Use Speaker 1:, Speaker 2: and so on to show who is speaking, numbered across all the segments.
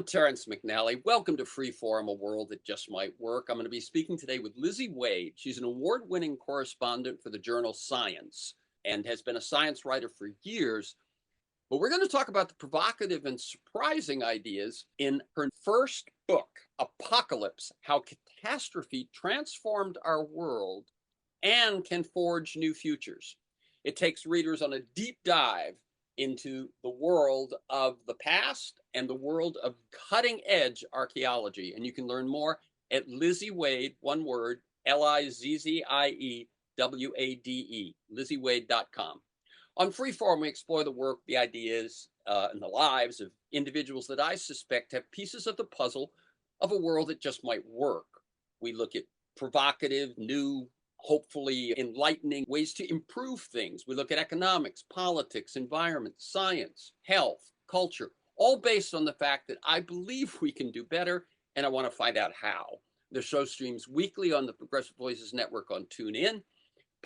Speaker 1: Terrence McNally. Welcome to Freeform, a world that just might work. I'm going to be speaking today with Lizzie Wade. She's an award-winning correspondent for the journal Science and has been a science writer for years. But we're going to talk about the provocative and surprising ideas in her first book, Apocalypse: How Catastrophe Transformed Our World and Can Forge New Futures. It takes readers on a deep dive into the world of the past and the world of cutting-edge archaeology. And you can learn more at Lizzie Wade, one word, LIZZIE WADE, LizzieWade.com. On Freeform, we explore the work, the ideas, and the lives of individuals that I suspect have pieces of the puzzle of a world that just might work. We look at provocative, new, hopefully enlightening ways to improve things. We look at economics, politics, environment, science, health, culture, all based on the fact that I believe we can do better, and I want to find out how. The show streams weekly on the Progressive Voices Network on TuneIn.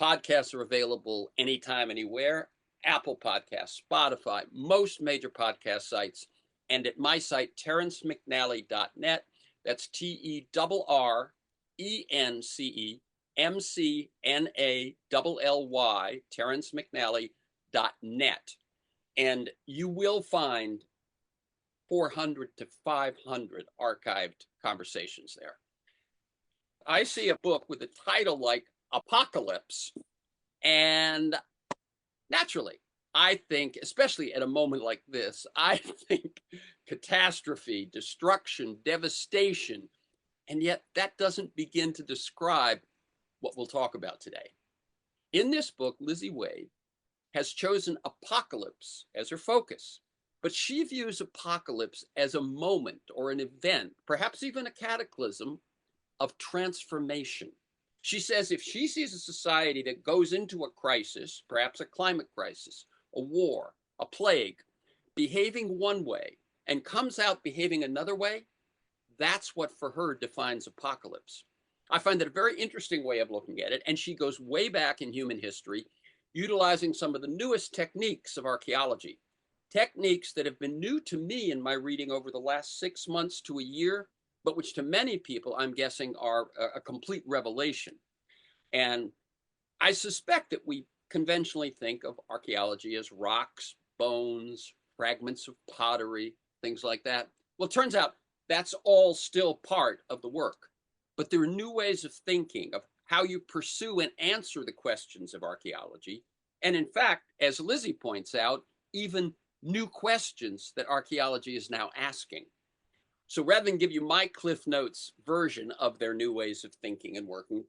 Speaker 1: Podcasts are available anytime, anywhere. Apple Podcasts, Spotify, most major podcast sites, and at my site, terrencemcnally.net. That's TERRENCEMCNALLY, terrencemcnally.net. And you will find 400 to 500 archived conversations there. I see a book with a title like Apocalypse, and naturally, I think, especially at a moment like this, I think catastrophe, destruction, devastation, and yet that doesn't begin to describe what we'll talk about today. In this book, Lizzie Wade has chosen apocalypse as her focus, but she views apocalypse as a moment or an event, perhaps even a cataclysm of transformation. She says if she sees a society that goes into a crisis, perhaps a climate crisis, a war, a plague, behaving one way and comes out behaving another way, that's what for her defines apocalypse. I find that a very interesting way of looking at it, and she goes way back in human history, utilizing some of the newest techniques of archaeology, techniques that have been new to me in my reading over the last 6 months to a year, but which to many people, I'm guessing, are a complete revelation. And I suspect that we conventionally think of archaeology as rocks, bones, fragments of pottery, things like that. Well, it turns out that's all still part of the work. But there are new ways of thinking of how you pursue and answer the questions of archaeology. And in fact, as Lizzie points out, even new questions that archaeology is now asking. So rather than give you my Cliff Notes version of their new ways of thinking and working,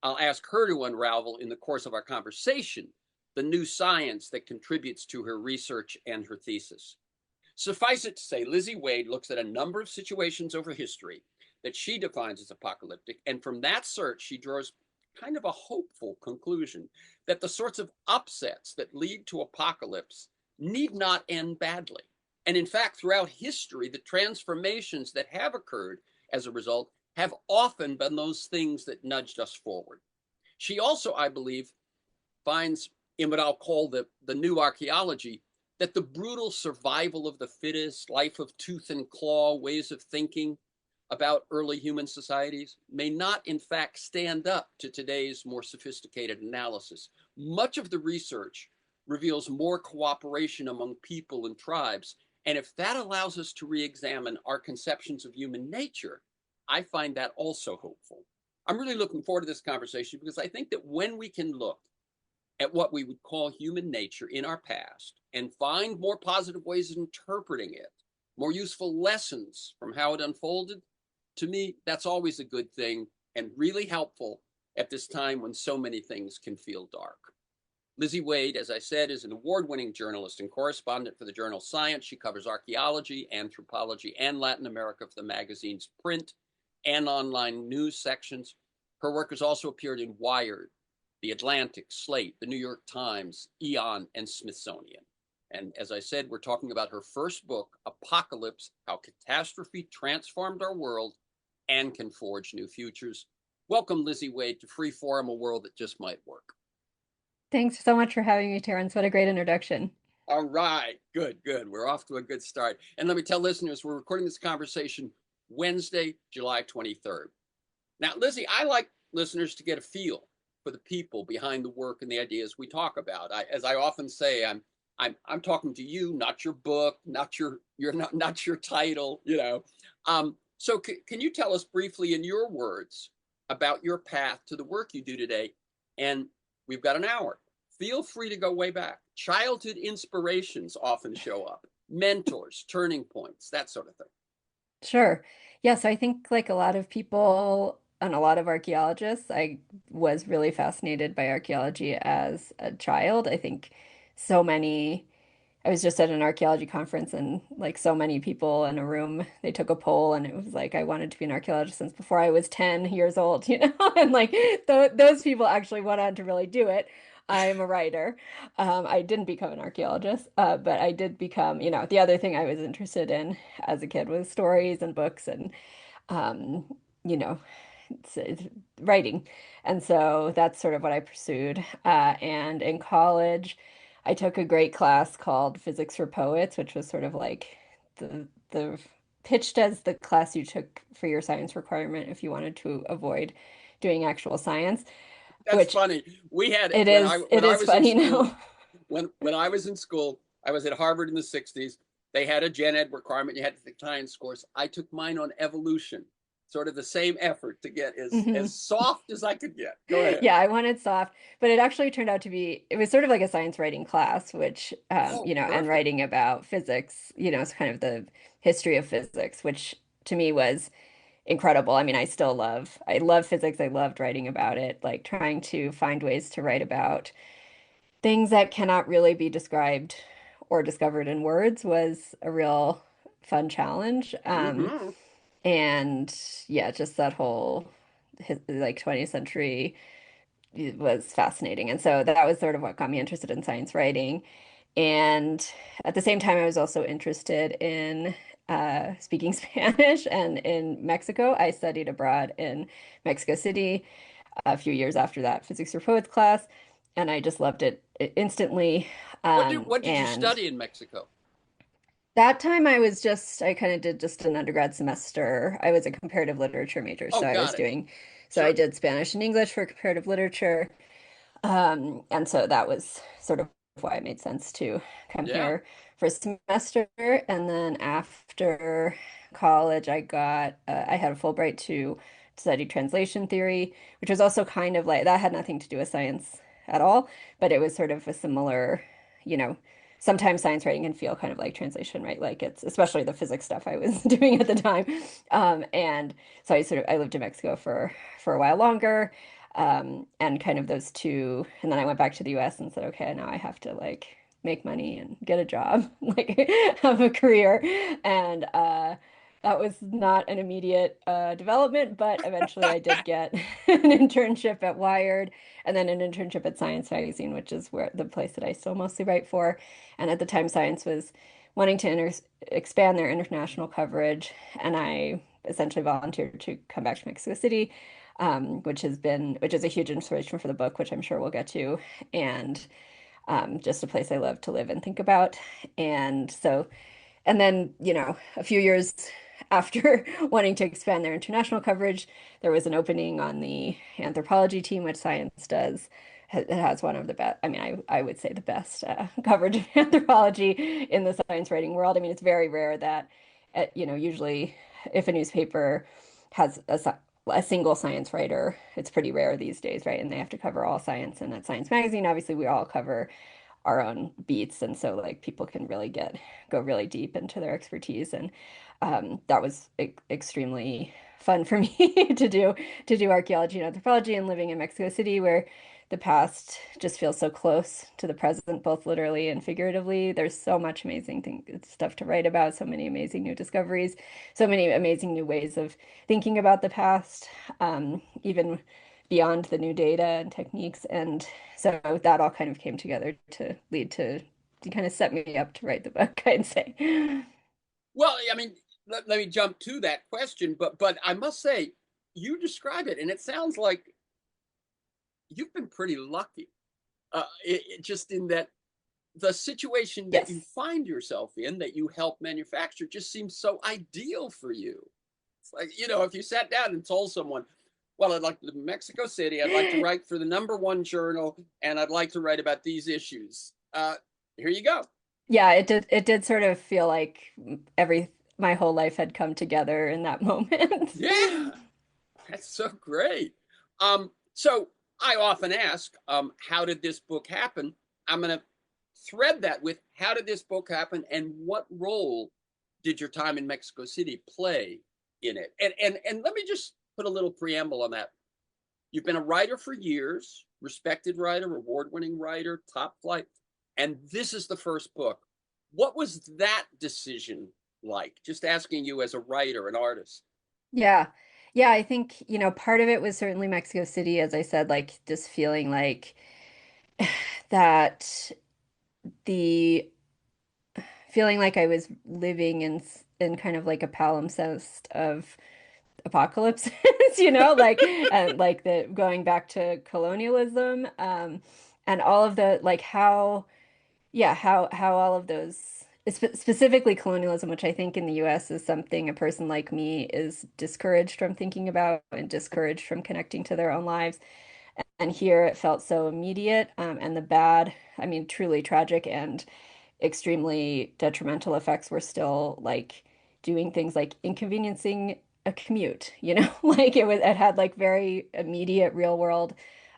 Speaker 1: I'll ask her to unravel in the course of our conversation the new science that contributes to her research and her thesis. Suffice it to say, Lizzie Wade looks at a number of situations over history that she defines as apocalyptic, and from that search, she draws kind of a hopeful conclusion that the sorts of upsets that lead to apocalypse need not end badly. And in fact, throughout history, the transformations that have occurred as a result have often been those things that nudged us forward. She also, I believe, finds in what I'll call the new archaeology that the brutal survival of the fittest, life of tooth and claw ways of thinking about early human societies may not, in fact, stand up to today's more sophisticated analysis. Much of the research reveals more cooperation among people and tribes. And if that allows us to re-examine our conceptions of human nature, I find that also hopeful. I'm really looking forward to this conversation because I think that when we can look at what we would call human nature in our past and find more positive ways of interpreting it, more useful lessons from how it unfolded, to me, that's always a good thing and really helpful at this time when so many things can feel dark. Lizzie Wade, as I said, is an award-winning journalist and correspondent for the journal Science. She covers archaeology, anthropology, and Latin America for the magazine's print and online news sections. Her work has also appeared in Wired, The Atlantic, Slate, The New York Times, Eon, and Smithsonian. And as I said, we're talking about her first book, Apocalypse: How Catastrophe Transformed Our World and Can Forge New Futures. Welcome, Lizzie Wade, to Freeform, a world that just might work.
Speaker 2: Thanks so much for having me, Terrence. What a great introduction.
Speaker 1: All right. Good, good. We're off to a good start. And let me tell listeners, we're recording this conversation Wednesday, July 23rd. Now, Lizzie, I like listeners to get a feel for the people behind the work and the ideas we talk about. As I often say, I'm talking to you, not your book, not not your title, you know. So can you tell us briefly in your words about your path to the work you do today? And we've got an hour. Feel free to go way back. Childhood inspirations often show up, mentors, turning points, that sort of thing.
Speaker 2: Sure. Yeah, so I think like a lot of people and a lot of archaeologists, I was really fascinated by archaeology as a child. I think so many, I was just at an archaeology conference and like so many people in a room, they took a poll and it was like I wanted to be an archaeologist since before I was 10 years old, you know? And like th those people actually went on to really do it. I'm a writer. I didn't become an archaeologist, but I did become, you know, the other thing I was interested in as a kid was stories and books and, um, you know, it's writing. And so that's sort of what I pursued. And in college, I took a great class called Physics for Poets, which was sort of like the pitched as the class you took for your science requirement if you wanted to avoid doing actual science,
Speaker 1: That's
Speaker 2: which
Speaker 1: funny. We had
Speaker 2: it
Speaker 1: when I
Speaker 2: is
Speaker 1: was in
Speaker 2: funny
Speaker 1: school,
Speaker 2: now.
Speaker 1: when I was in school, I was at Harvard in the 60s. They had a gen ed requirement. You had to take science course. I took mine on evolution, sort of the same effort to get as soft as I could get. Go ahead.
Speaker 2: Yeah, I wanted soft, but it actually turned out to be, it was sort of like a science writing class, which,
Speaker 1: Oh,
Speaker 2: you know, and
Speaker 1: perfect.
Speaker 2: writing about physics, you know, it's kind of the history of physics, which to me was incredible. I mean, I love physics. I loved writing about it, like trying to find ways to write about things that cannot really be described or discovered in words was a real fun challenge.
Speaker 1: Hmm.
Speaker 2: And yeah, just that whole like 20th century was fascinating. And so that was sort of what got me interested in science writing. And at the same time, I was also interested in speaking Spanish. And in Mexico, I studied abroad in Mexico City a few years after that physics for poets class. And I just loved it instantly.
Speaker 1: What did you
Speaker 2: And
Speaker 1: study in Mexico?
Speaker 2: that time I kind of did just an undergrad semester. I was a comparative literature major.
Speaker 1: Oh, got it.
Speaker 2: So I
Speaker 1: Sure.
Speaker 2: did Spanish and English for comparative literature. And so that was sort of why it made sense to come
Speaker 1: Yeah.
Speaker 2: here for a semester. And then after college, I had a Fulbright to study translation theory, which was also kind of like that had nothing to do with science at all, but it was sort of a similar, you know, sometimes science writing can feel kind of like translation, right? Like it's especially the physics stuff I was doing at the time. And so I lived in Mexico for a while longer. And kind of those two, and then I went back to the US and said, okay, now I have to like make money and get a job, like have a career. And that was not an immediate development, but eventually I did get an internship at Wired and then an internship at Science Magazine, which is where the place that I still mostly write for. And at the time, Science was wanting to expand their international coverage, and I essentially volunteered to come back to Mexico City, which is a huge inspiration for the book, which I'm sure we'll get to, and just a place I love to live and think about. And so, and then, you know, a few years after wanting to expand their international coverage, there was an opening on the anthropology team, which Science does. It has one of the best, I mean, I would say the best coverage of anthropology in the science writing world. I mean, it's very rare that, you know, usually if a newspaper has a single science writer, it's pretty rare these days, right? And they have to cover all science. And at Science Magazine, obviously, we all cover our own beats, and so like people can really go really deep into their expertise, and that was extremely fun for me to do archaeology and anthropology and living in Mexico City, where the past just feels so close to the present, both literally and figuratively. There's so much stuff to write about, so many amazing new discoveries, so many amazing new ways of thinking about the past, even beyond the new data and techniques. And so that all kind of came together to lead to kind of set me up to write the book, I'd say.
Speaker 1: Well, I mean, let me jump to that question, but I must say, you describe it, and it sounds like you've been pretty lucky. Just in that the situation that you
Speaker 2: Yes.
Speaker 1: find yourself in, that you help manufacture, just seems so ideal for you. It's like, if you sat down and told someone, well, I'd like to live in Mexico City, I'd like to write for the #1 journal, and I'd like to write about these issues. Here you go.
Speaker 2: Yeah, it did sort of feel like every my whole life had come together in that moment.
Speaker 1: Yeah, that's so great. So I often ask, how did this book happen? I'm going to thread that with how did this book happen, and what role did your time in Mexico City play in it? And let me just put a little preamble on that. You've been a writer for years, respected writer, award-winning writer, top flight, and this is the first book. What was that decision like? Just asking you as a writer, an artist.
Speaker 2: Yeah. Yeah, I think, part of it was certainly Mexico City, as I said, like just feeling like that the feeling like I was living in kind of like a palimpsest of apocalypses, like and like the going back to colonialism, and all of the like how yeah, how all of those specifically colonialism, which I think in the US is something a person like me is discouraged from thinking about and discouraged from connecting to their own lives. And here it felt so immediate, and the bad, I mean, truly tragic and extremely detrimental effects were still like doing things like inconveniencing a commute, like it had like very immediate real world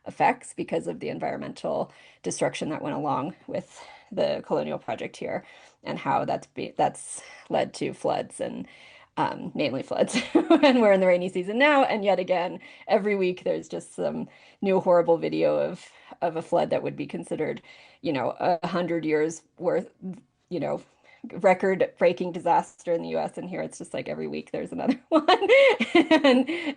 Speaker 2: effects because of the environmental destruction that went along with the colonial project here and how that's led to floods and mainly floods. And we're in the rainy season now, and yet again, every week there's just some new horrible video of a flood that would be considered 100 years worth, you know, record-breaking disaster in the US, and here it's just like every week there's another one.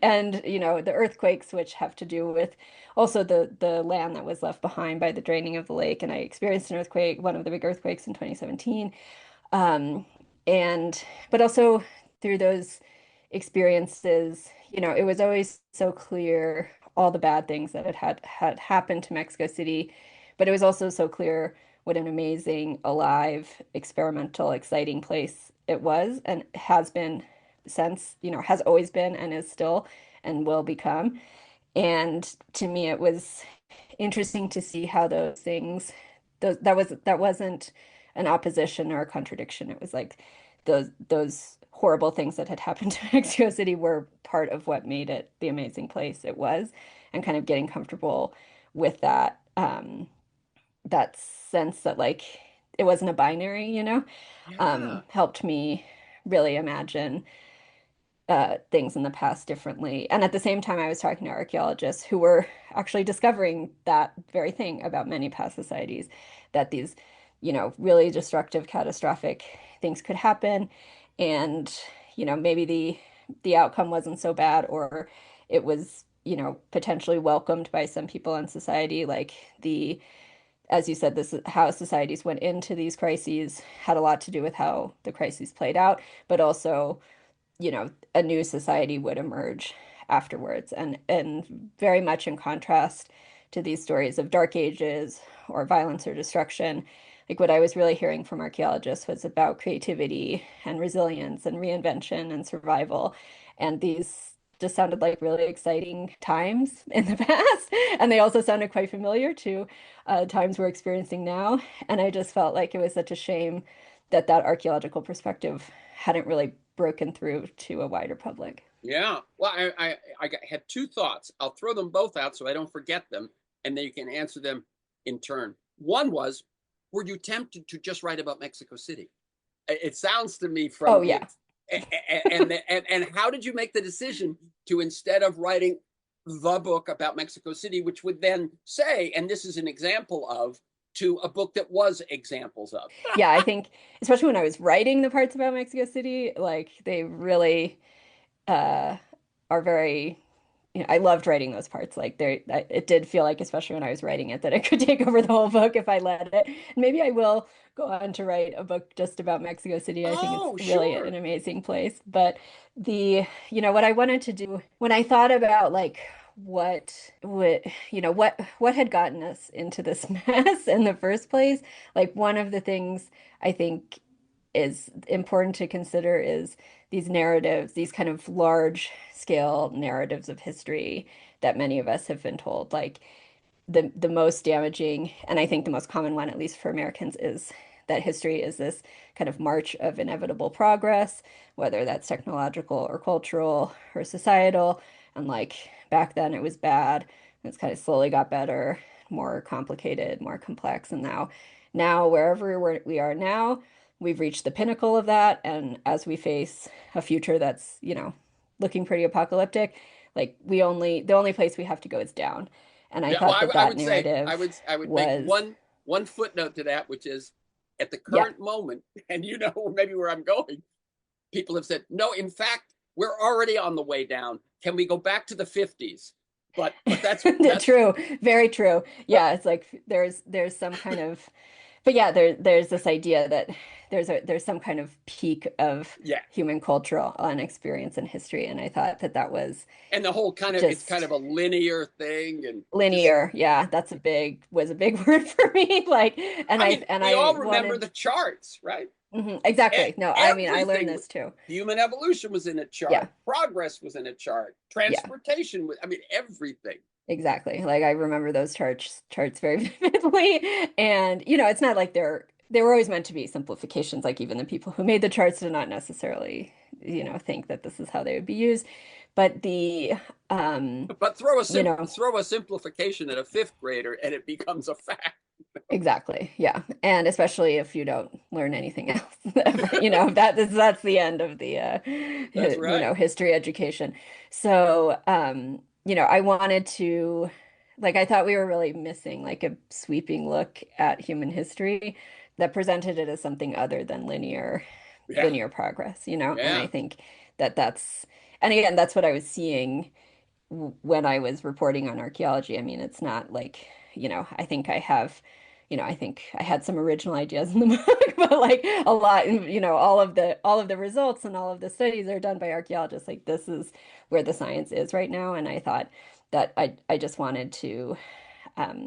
Speaker 2: And the earthquakes, which have to do with also the land that was left behind by the draining of the lake. And I experienced an earthquake, one of the big earthquakes in 2017. Um, and but also through those experiences, it was always so clear all the bad things that had happened to Mexico City, but it was also so clear what an amazing, alive, experimental, exciting place it was and has been since, has always been and is still and will become. And to me, it was interesting to see how those things, that wasn't an opposition or a contradiction. It was like those horrible things that had happened to Mexico City were part of what made it the amazing place it was, and kind of getting comfortable with that sense that like it wasn't a binary,
Speaker 1: Yeah.
Speaker 2: helped me really imagine things in the past differently. And at the same time, I was talking to archaeologists who were actually discovering that very thing about many past societies, that these, really destructive, catastrophic things could happen. And, maybe the outcome wasn't so bad, or it was, potentially welcomed by some people in society, like as you said, this is how societies went into these crises had a lot to do with how the crises played out, but also a new society would emerge afterwards. And very much in contrast to these stories of dark ages or violence or destruction, like what I was really hearing from archaeologists was about creativity and resilience and reinvention and survival. And these just sounded like really exciting times in the past. And they also sounded quite familiar to times we're experiencing now. And I just felt like it was such a shame that that archaeological perspective hadn't really broken through to a wider public.
Speaker 1: Yeah. Well, had two thoughts. I'll throw them both out so I don't forget them, and then you can answer them in turn. One was, were you tempted to just write about Mexico City? It sounds to me
Speaker 2: Oh
Speaker 1: from the
Speaker 2: yeah.
Speaker 1: and how did you make the decision to, instead of writing the book about Mexico City, which would then say, and this is an example of, to a book that was examples of?
Speaker 2: Yeah, I think especially when I was writing the parts about Mexico City, like they really uh are very I loved writing those parts. Like it did feel like, especially when I was writing it, that it could take over the whole book if I let it. Maybe I will go on to write a book just about Mexico City. I think it's
Speaker 1: Oh,
Speaker 2: really an
Speaker 1: sure.
Speaker 2: amazing place. But what I wanted to do when I thought about like what had gotten us into this mess in the first place. Like one of the things I think is important to consider is these narratives, these kind of large scale narratives of history that many of us have been told. Like the most damaging, and I think the most common one, at least for Americans, is that history is this kind of march of inevitable progress, whether that's technological or cultural or societal. And like back then it was bad. It's kind of slowly got better, more complicated, more complex. And now wherever we are now, we've reached the pinnacle of that. And as we face a future that's, looking pretty apocalyptic, like the only place we have to go is down. And I
Speaker 1: Yeah, well,
Speaker 2: thought that
Speaker 1: I
Speaker 2: that
Speaker 1: would say
Speaker 2: narrative
Speaker 1: I would make
Speaker 2: was,
Speaker 1: one footnote to that, which is at the
Speaker 2: yeah,
Speaker 1: current moment, and you know maybe where I'm going. People have said, no, in fact, we're already on the way down. Can we go back to the 50s? But that's
Speaker 2: true, very true.
Speaker 1: well,
Speaker 2: Yeah, it's like there's some kind of, but yeah, there's this idea that there's some kind of peak of
Speaker 1: yeah.
Speaker 2: human cultural and experience in history, and I thought that that was
Speaker 1: And the whole kind of it's kind
Speaker 2: just
Speaker 1: of a linear thing, and just
Speaker 2: linear. Yeah, that's a big word for me. Like,
Speaker 1: I mean,
Speaker 2: and
Speaker 1: we
Speaker 2: I
Speaker 1: all remember
Speaker 2: wanted
Speaker 1: the charts, right?
Speaker 2: exactly. No, I mean I learned
Speaker 1: Everything,
Speaker 2: this too.
Speaker 1: human evolution was in a
Speaker 2: Yeah,
Speaker 1: chart, progress was in a chart,
Speaker 2: yeah.
Speaker 1: transportation was, I mean, everything.
Speaker 2: Exactly. Like I remember those charts very vividly. And it's not like they were always meant to be simplifications. Like even the people who made the charts did not necessarily, think that this is how they would be used. But
Speaker 1: But
Speaker 2: you know,
Speaker 1: throw a simplification at a fifth grader, and it becomes a fact.
Speaker 2: exactly. Yeah. And especially if you don't learn anything else ever, that's the end of the
Speaker 1: That's right.
Speaker 2: history education. So, I wanted to like I thought we were really missing like a sweeping look at human history that presented it as something other than
Speaker 1: Yeah,
Speaker 2: linear progress, and I
Speaker 1: yeah.
Speaker 2: think that's and again, that's what I was seeing when I was reporting on archaeology. I mean, it's not like, I think I think I had some original ideas in the book, but like a lot, all of the results and all of the studies are done by archaeologists. Like this is where the science is right now, and I thought that I just wanted to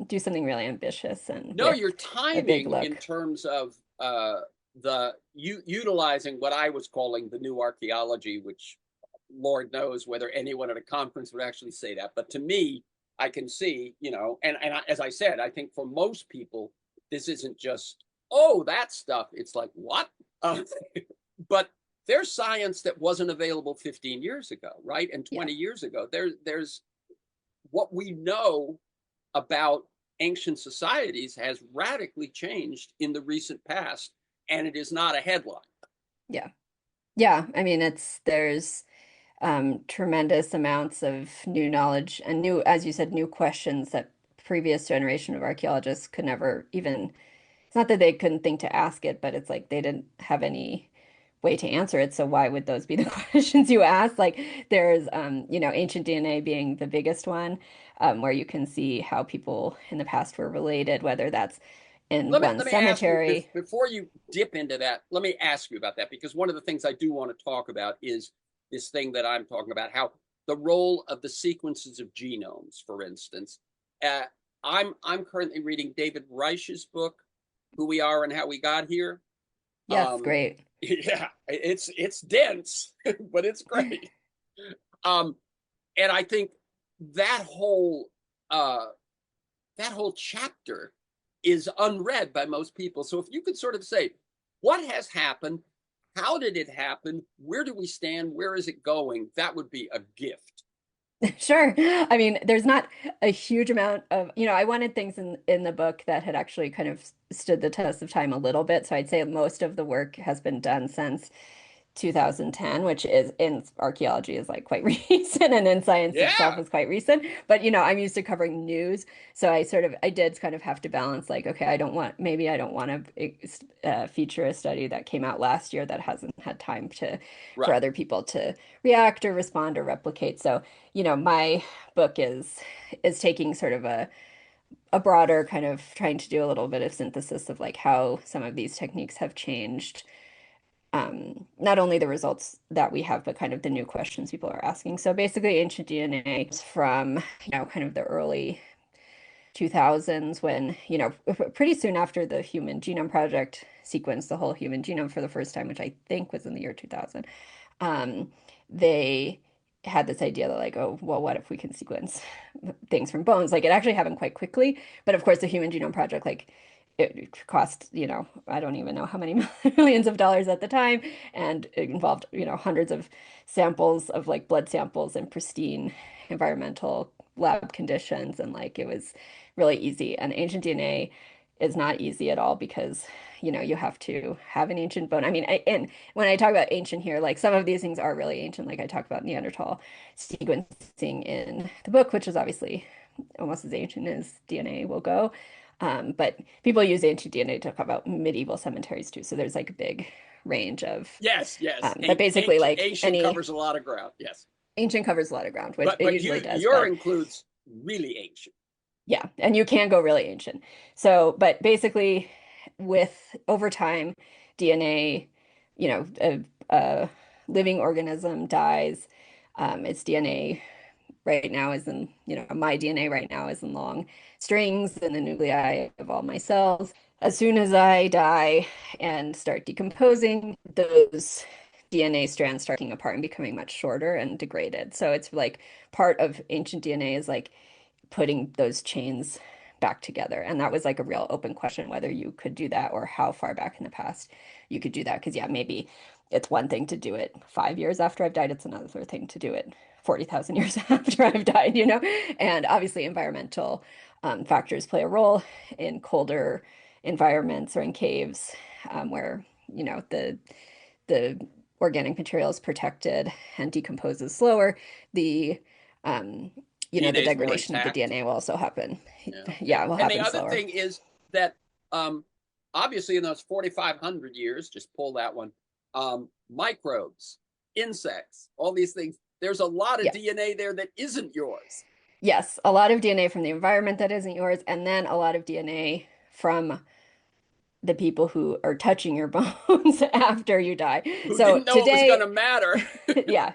Speaker 2: do something really ambitious and
Speaker 1: No,
Speaker 2: with
Speaker 1: your
Speaker 2: a big
Speaker 1: timing in
Speaker 2: look.
Speaker 1: terms of the utilizing what I was calling the new archaeology, which Lord knows whether anyone at a conference would actually say that. But to me, I can see, as I said, I think for most people, this isn't just, oh, that stuff. It's like, what? Uh, but there's science that wasn't available 15 years ago, right? And
Speaker 2: Yeah.
Speaker 1: 20 years ago. There's what we know about ancient societies has radically changed in the recent past, and it is not a headline.
Speaker 2: Yeah. Yeah. I mean, there's tremendous amounts of new knowledge and new, as you said, new questions that previous generation of archaeologists could never even, it's not that they couldn't think to ask it, but it's like they didn't have any way to answer it. So why would those be the questions you ask? Like there's, ancient DNA being the biggest one, where you can see how people in the past were related, whether that's in one
Speaker 1: Let me ask you
Speaker 2: cemetery.
Speaker 1: before you dip into that. Let me ask you about that, because one of the things I do want to talk about is this thing that I'm talking about, how the role of the sequences of genomes, for instance. Uh, I'm currently reading David Reich's book, Who We Are and How We Got Here.
Speaker 2: Yes, great.
Speaker 1: Yeah, it's dense, but it's great. Um, and I think that whole uh, that whole chapter is unread by most people. So if you could sort of say, what has happened? How did it happen? Where do we stand? Where is it going? That would be a gift.
Speaker 2: Sure. I mean, there's not a huge amount of, I wanted things in the book that had actually kind of stood the test of time a little bit. So I'd say most of the work has been done since 2010, which is in archaeology is like quite recent and in science itself
Speaker 1: Yeah,
Speaker 2: is quite recent. But I'm used to covering news, so I did kind of have to balance like, okay, maybe I don't want to feature a study that came out last year that hasn't had time for
Speaker 1: right.
Speaker 2: other people to react or respond or replicate. So, my book is taking sort of a broader kind of trying to do a little bit of synthesis of like how some of these techniques have changed not only the results that we have, but kind of the new questions people are asking. So basically, ancient DNA is from, kind of the early 2000s when, pretty soon after the Human Genome Project sequenced the whole human genome for the first time, which I think was in the year 2000. um, they had this idea that like, oh, well, what if we can sequence things from bones? Like it actually happened quite quickly, but of course the Human Genome Project, like it cost, I don't even know how many millions of dollars at the time, and it involved, hundreds of samples of like blood samples in pristine environmental lab conditions, and like it was really easy. And ancient DNA is not easy at all because, you have to have an ancient bone. I mean, and when I talk about ancient here, like some of these things are really ancient. Like I talk about Neanderthal sequencing in the book, which is obviously almost as ancient as DNA will go. But people use ancient DNA to talk about medieval cemeteries too. So there's like a big range of,
Speaker 1: Yes, yes.
Speaker 2: but basically like
Speaker 1: Ancient
Speaker 2: any
Speaker 1: covers a lot of ground. Yes.
Speaker 2: ancient covers a lot of ground, which it
Speaker 1: But
Speaker 2: usually does.
Speaker 1: your
Speaker 2: But
Speaker 1: includes really ancient.
Speaker 2: yeah, and you can go really ancient. So, but basically, with over time, DNA, a living organism dies. Its DNA right now is in, my DNA right now is in long strings in the nuclei of all my cells. As soon as I die and start decomposing, those DNA strands start breaking apart and becoming much shorter and degraded. So it's like part of ancient DNA is like putting those chains back together. And that was like a real open question whether you could do that or how far back in the past you could do that. Because, yeah, maybe it's one thing to do it 5 years after I've died, it's another thing to do it 40,000 years after I've died, And obviously, environmental factors play a role in colder environments or in caves where, the organic material is protected and decomposes slower. The um,
Speaker 1: DNA
Speaker 2: the
Speaker 1: is more
Speaker 2: degradation of the
Speaker 1: intact.
Speaker 2: DNA will also happen.
Speaker 1: Yeah.
Speaker 2: Yeah, it will
Speaker 1: And the
Speaker 2: happen
Speaker 1: other
Speaker 2: slower.
Speaker 1: thing is that obviously in those 4,500 years, just pull that one, microbes, insects, all these things, there's a lot of
Speaker 2: Yeah.
Speaker 1: DNA there that isn't yours.
Speaker 2: Yes, a lot of DNA from the environment that isn't yours, and then a lot of DNA from the people who are touching your bones after you die.
Speaker 1: Who
Speaker 2: So
Speaker 1: didn't know it was going
Speaker 2: today,
Speaker 1: to matter.
Speaker 2: yeah.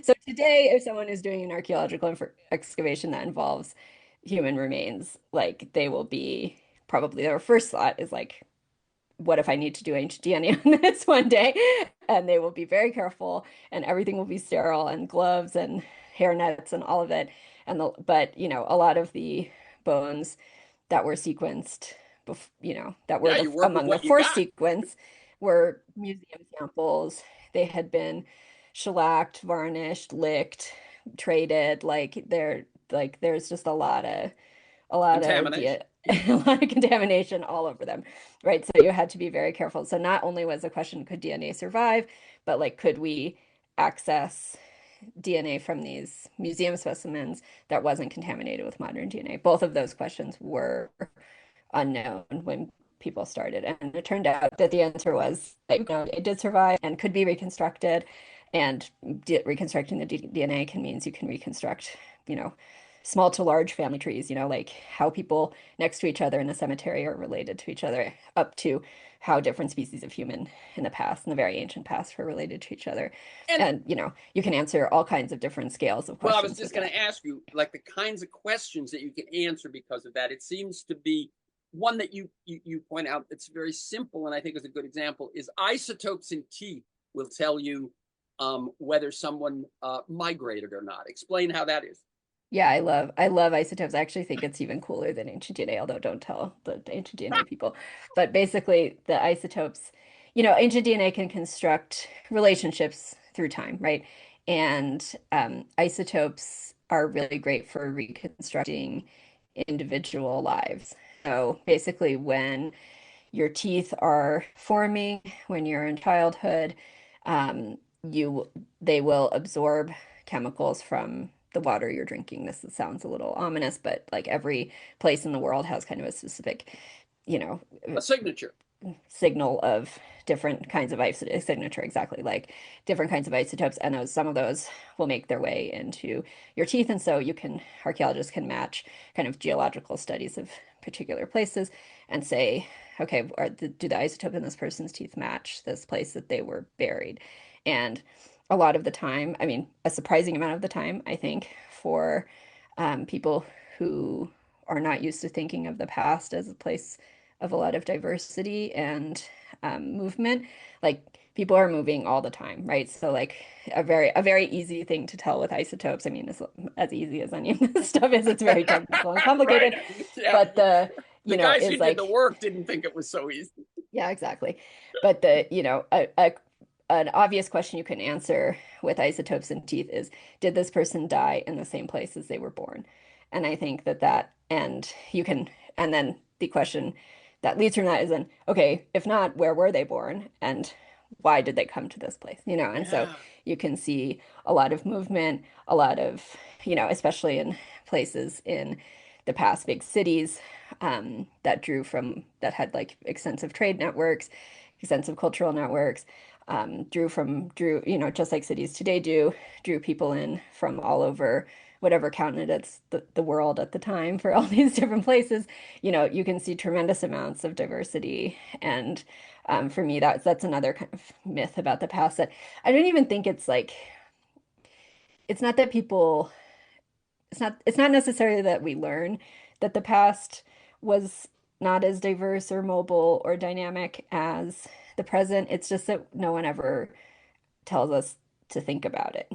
Speaker 2: So today, if someone is doing an archaeological excavation that involves human remains, like they will be probably their first thought is like, what if I need to do ancient DNA on this one day? And they will be very careful, and everything will be sterile, and gloves and hair nets and all of it. But a lot of the bones that were sequenced, that were
Speaker 1: Yeah, you work with
Speaker 2: among the
Speaker 1: what you
Speaker 2: first
Speaker 1: got.
Speaker 2: sequence were museum samples. They had been shellacked, varnished, licked, traded. There's just a lot of
Speaker 1: Contamination. Yeah.
Speaker 2: a lot of contamination all over them, right? So you had to be very careful. So not only was the question, could DNA survive, but like, could we access DNA from these museum specimens that wasn't contaminated with modern DNA? Both of those questions were unknown when people started. And it turned out that the answer was like, no, it did survive and could be reconstructed. And reconstructing the DNA can means you can reconstruct, small to large family trees, like how people next to each other in a cemetery are related to each other, up to how different species of human in the past, in the very ancient past, were related to each other.
Speaker 1: And
Speaker 2: And, you can answer all kinds of different scales of
Speaker 1: well, I was
Speaker 2: questions
Speaker 1: just
Speaker 2: with
Speaker 1: going
Speaker 2: that.
Speaker 1: to ask you, like the kinds of questions that you can answer because of that. It seems to be one that you point out that's very simple, and I think is a good example is isotopes in teeth will tell you whether someone migrated or not. Explain how that is.
Speaker 2: Yeah, I love isotopes. I actually think it's even cooler than ancient DNA, although don't tell the ancient DNA people. But basically, the isotopes, ancient DNA can construct relationships through time, right? And isotopes are really great for reconstructing individual lives. So basically, when your teeth are forming, when you're in childhood, um, you they will absorb chemicals from the water you're drinking. This sounds a little ominous, but like every place in the world has kind of a specific, you know,
Speaker 1: A signature.
Speaker 2: signal of different kinds of isotope signature, exactly like different kinds of isotopes, and some of those will make their way into your teeth, and so archaeologists can match kind of geological studies of particular places and say, okay, do the isotope in this person's teeth match this place that they were buried? And a lot of the time, I mean, a surprising amount of the time, I think, for people who are not used to thinking of the past as a place of a lot of diversity and movement, like people are moving all the time, right? So like a very easy thing to tell with isotopes. I mean, it's as easy as any of this stuff is. It's very technical and
Speaker 1: Right.
Speaker 2: complicated,
Speaker 1: Yeah.
Speaker 2: but
Speaker 1: The guys who
Speaker 2: is
Speaker 1: did the
Speaker 2: like,
Speaker 1: work didn't think it was so easy.
Speaker 2: yeah, exactly. But an obvious question you can answer with isotopes in teeth is, did this person die in the same place as they were born? And I think and you can, and then the question that leads from that is then, okay, if not, where were they born? And why did they come to this place? And so
Speaker 1: Yeah.
Speaker 2: you can see a lot of movement, a lot of, especially in places in the past big cities that had like extensive trade networks, extensive cultural networks, just like cities today do, drew people in from all over whatever counted as the world at the time for all these different places. You can see tremendous amounts of diversity. And for me, that's another kind of myth about the past that I don't even think it's like, it's not that people it's not necessarily that we learn that the past was not as diverse or mobile or dynamic as the present. It's just that no one ever tells us to think about it.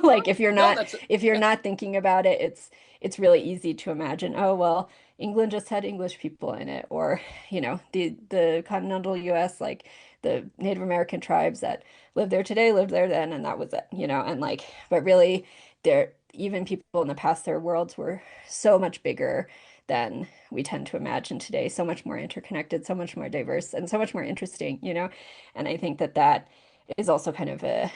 Speaker 2: Like
Speaker 1: Well,
Speaker 2: if you're
Speaker 1: no,
Speaker 2: not
Speaker 1: that's
Speaker 2: if you're
Speaker 1: yeah.
Speaker 2: not thinking about it, it's really easy to imagine, oh well, England just had English people in it, or the continental US, like the Native American tribes that live there today lived there then, and that was it. And like, but really, there even people in the past, their worlds were so much bigger than we tend to imagine today, so much more interconnected, so much more diverse, and so much more interesting. And I think that is also kind of an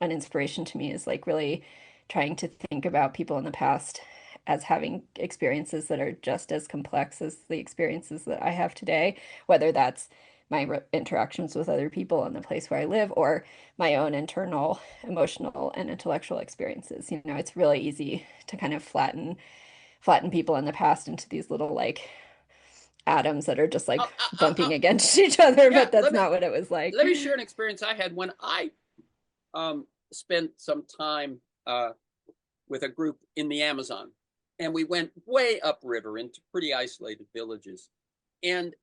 Speaker 2: inspiration to me, is like really trying to think about people in the past as having experiences that are just as complex as the experiences that I have today, whether that's my interactions with other people in the place where I live or my own internal emotional and intellectual experiences. It's really easy to kind of flatten people in the past into these little like atoms that are just
Speaker 1: Uh,
Speaker 2: like
Speaker 1: uh, uh, uh,
Speaker 2: bumping against each other,
Speaker 1: yeah.
Speaker 2: but that's not what it was like.
Speaker 1: Let me share an experience I had when I spent some time with a group in the Amazon, and we went way upriver into pretty isolated villages. And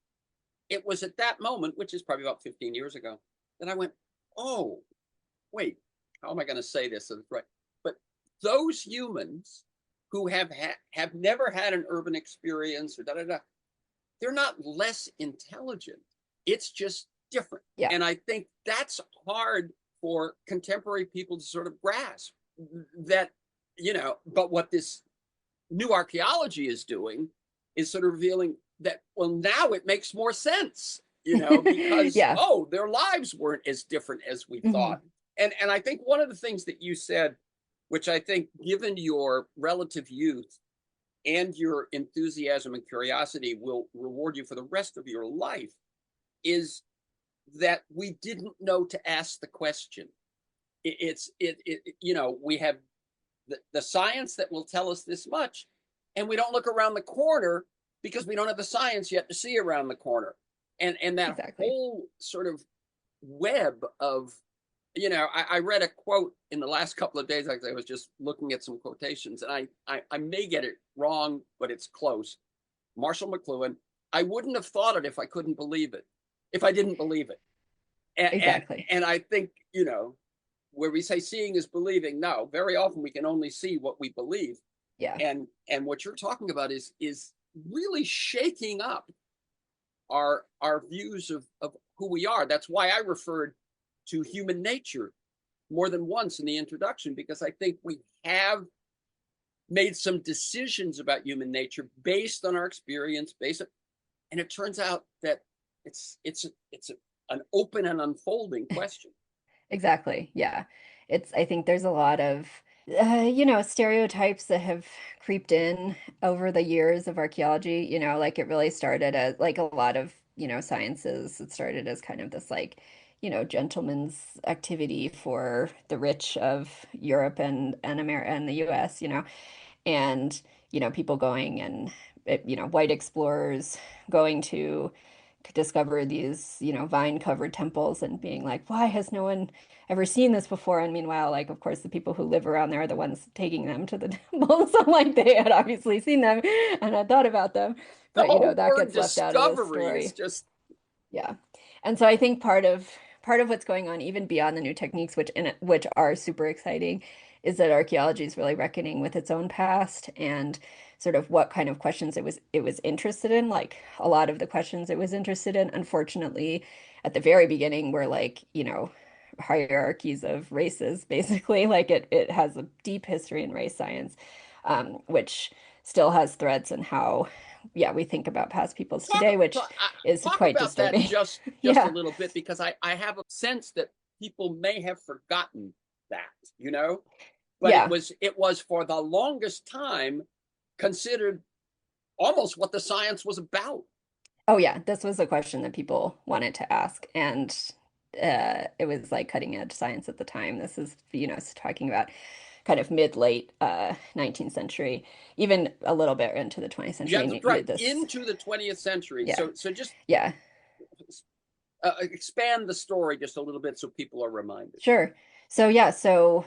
Speaker 1: it was at that moment, which is probably about 15 years ago, that I went, "Oh, wait, how am I going to say this right?" But those humans who have never had an urban experience or da da da, they're not less intelligent. It's just different.
Speaker 2: Yeah,
Speaker 1: And I think that's hard for contemporary people to sort of grasp that, but what this new archaeology is doing is sort of revealing that, well, now it makes more sense, because,
Speaker 2: yeah.
Speaker 1: oh, their lives weren't as different as we
Speaker 2: Hmm.
Speaker 1: thought. And I think one of the things that you said, which I think, given your relative youth and your enthusiasm and curiosity, will reward you for the rest of your life, is that we didn't know to ask the question. We have the science that will tell us this much, and we don't look around the corner because we don't have the science yet to see around the corner. And that
Speaker 2: Exactly.
Speaker 1: whole sort of web of, I read a quote in the last couple of days. Like, I was just looking at some quotations, and I may get it wrong, but it's close. Marshall McLuhan: "I wouldn't have thought it if I couldn't believe it, if I didn't believe it." And and,
Speaker 2: Exactly.
Speaker 1: and I think, where we say seeing is believing, no, very often we can only see what we believe.
Speaker 2: Yeah.
Speaker 1: And what you're talking about is really shaking up our views of who we are. That's why I referred to human nature more than once in the introduction, because I think we have made some decisions about human nature based on our experience, and it turns out that an open and unfolding question.
Speaker 2: Exactly. Yeah. I think there's a lot of, stereotypes that have creeped in over the years of archaeology. Like it really started as like a lot of, sciences. It started as kind of this like, gentleman's activity for the rich of Europe and America and the US, and, people going and, white explorers going to discover these, vine-covered temples and being like, why has no one ever seen this before? And meanwhile, like, of course, the people who live around there are the ones taking them to the temples. So, like, they had obviously seen them and had thought about them.
Speaker 1: The
Speaker 2: But,
Speaker 1: whole
Speaker 2: that
Speaker 1: word
Speaker 2: gets left out of this
Speaker 1: discovery is
Speaker 2: story.
Speaker 1: just
Speaker 2: Yeah. And so I think part of what's going on, even beyond the new techniques, which are super exciting, is that archaeology is really reckoning with its own past and sort of what kind of questions it was interested in. Like a lot of the questions it was interested in, unfortunately, at the very beginning were like, hierarchies of races, basically. Like it has a deep history in race science, which still has threads in how, yeah, we think about past peoples
Speaker 1: talk
Speaker 2: today, which is
Speaker 1: talk
Speaker 2: quite
Speaker 1: about that
Speaker 2: disturbing.
Speaker 1: just a
Speaker 2: Yeah.
Speaker 1: little bit because I have a sense that people may have forgotten that, but it
Speaker 2: Yeah.
Speaker 1: was it was for the longest time considered almost what the science was about.
Speaker 2: Oh, yeah. This was a question that people wanted to ask. And it was like cutting edge science at the time. This is, it's talking about kind of mid-late 19th century, even a little bit into the 20th
Speaker 1: Yeah,
Speaker 2: century.
Speaker 1: that's
Speaker 2: And
Speaker 1: right.
Speaker 2: this,
Speaker 1: Into the 20th century.
Speaker 2: yeah,
Speaker 1: So just
Speaker 2: yeah.
Speaker 1: expand the story just a little bit so people are reminded.
Speaker 2: Sure. So yeah, so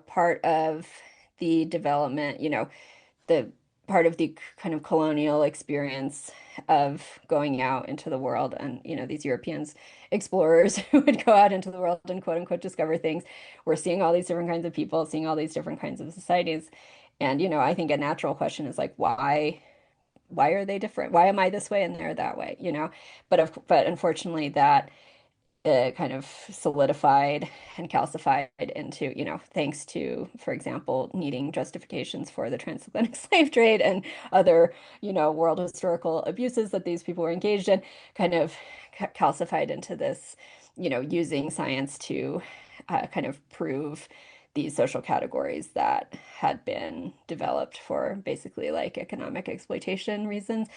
Speaker 2: part of the development, the part of the kind of colonial experience of going out into the world and these Europeans explorers who would go out into the world and quote unquote discover things. We're seeing all these different kinds of people, seeing all these different kinds of societies. And I think a natural question is like why are they different? Why am I this way and they're that way? But unfortunately that kind of solidified and calcified into, thanks to, for example, needing justifications for the transatlantic slave trade and other, world historical abuses that these people were engaged in, kind of calcified into this, using science to kind of prove these social categories that had been developed for basically like economic exploitation reasons.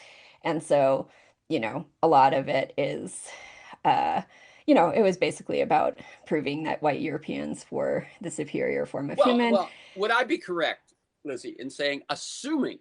Speaker 2: And so, a lot of it is uh, it was basically about proving that white Europeans were the superior form of human.
Speaker 1: Well, would I be correct, Lizzie, in saying assuming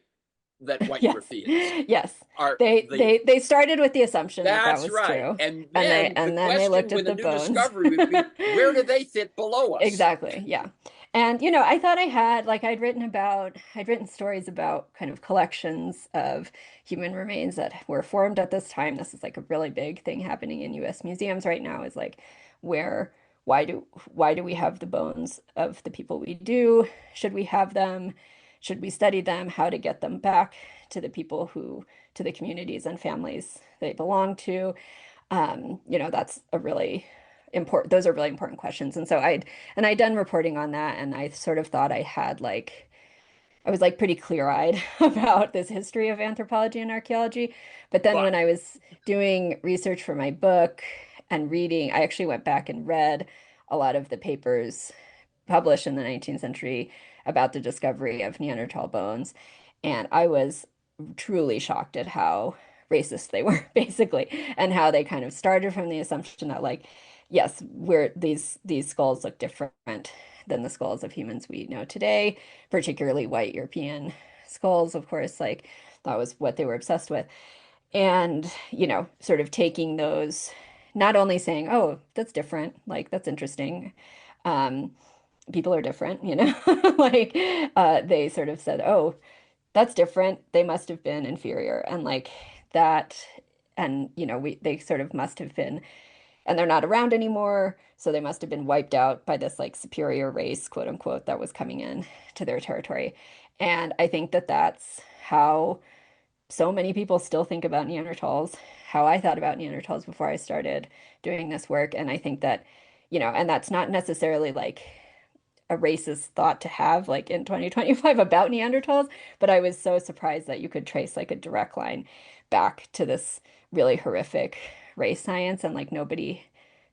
Speaker 1: that white
Speaker 2: Yes.
Speaker 1: Europeans
Speaker 2: Yes.
Speaker 1: are
Speaker 2: They
Speaker 1: the
Speaker 2: they they started with the assumption that that
Speaker 1: that's
Speaker 2: was
Speaker 1: right.
Speaker 2: true.
Speaker 1: And
Speaker 2: And they
Speaker 1: then the
Speaker 2: and then they looked
Speaker 1: question
Speaker 2: at
Speaker 1: with a
Speaker 2: the
Speaker 1: new
Speaker 2: bones.
Speaker 1: discovery would be where do they fit below us?
Speaker 2: Exactly. Yeah. And I thought I'd written stories about kind of collections of human remains that were formed at this time. This is like a really big thing happening in US museums right now is like where why do we have the bones of the people we do? Should we have them? Should we study them? How to get them back to the people to the communities and families they belong to? That's a really important, those are really important questions. I'd done reporting on that and I sort of thought I was like pretty clear-eyed about this history of anthropology and archaeology. But then
Speaker 1: But
Speaker 2: when I was doing research for my book and reading, I actually went back and read a lot of the papers published in the 19th century about the discovery of Neanderthal bones. And I was truly shocked at how racist they were, basically, and how they kind of started from the assumption that, like, yes, we're these skulls look different than the skulls of humans we know today, particularly white European skulls, of course, like that was what they were obsessed with. And, sort of taking those, not only saying, oh, that's different, like that's interesting. Um, People are different, like they sort of said, oh, that's different. They must have been inferior. And like that, and they sort of must have been, and they're not around anymore. So they must have been wiped out by this like superior race, quote unquote, that was coming in to their territory. And I think that that's how so many people still think about Neanderthals, how I thought about Neanderthals before I started doing this work. And I think that, and that's not necessarily like a racist thought to have like in 2025 about Neanderthals, but I was so surprised that you could trace like a direct line back to this really horrific race science and like nobody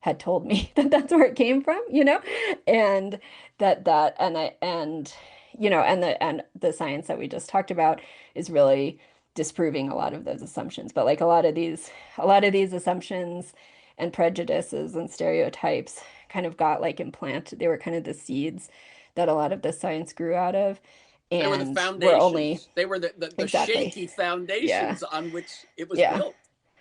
Speaker 2: had told me that that's where it came from, and that and I and and the science that we just talked about is really disproving a lot of those assumptions. But like a lot of these assumptions and prejudices and stereotypes kind of got like implanted. They were kind of the seeds that a lot of the science grew out of.
Speaker 1: they were the
Speaker 2: And we're only
Speaker 1: foundations. They were the
Speaker 2: exactly.
Speaker 1: shaky
Speaker 2: Yeah.
Speaker 1: foundations on which it was
Speaker 2: Yeah.
Speaker 1: built.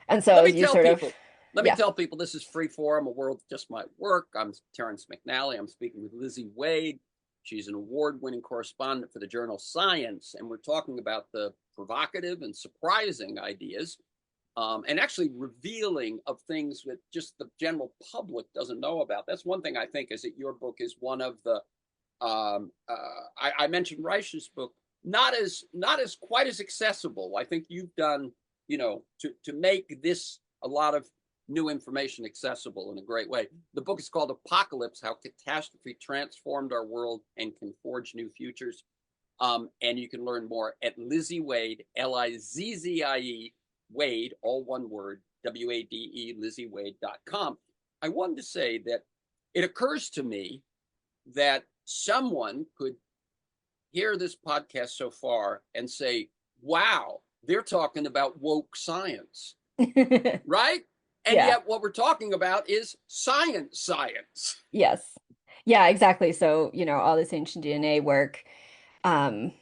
Speaker 2: And so
Speaker 1: let me
Speaker 2: you
Speaker 1: tell
Speaker 2: sort of,
Speaker 1: people, let me
Speaker 2: yeah.
Speaker 1: tell people this is free forum, a world that just might work. I'm Terrence McNally. I'm speaking with Lizzie Wade. She's an award-winning correspondent for the journal Science, and we're talking about the provocative and surprising ideas, and actually revealing of things that just the general public doesn't know about. That's one thing I think is that your book is one of the I mentioned Reich's book, not as quite as accessible. I think you've done, to make this a lot of new information accessible in a great way. The book is called Apocalypse: How Catastrophe Transformed Our World and Can Forge New Futures. And you can learn more at Lizzie Wade, Lizzie Wade, all one word, WADE, LizzieWade.com. I wanted to say that it occurs to me that someone could hear this podcast so far and say, wow, they're talking about woke science, right? And
Speaker 2: Yeah.
Speaker 1: yet what we're talking about is science.
Speaker 2: Yes. Yeah, exactly. So, all this ancient DNA work, um,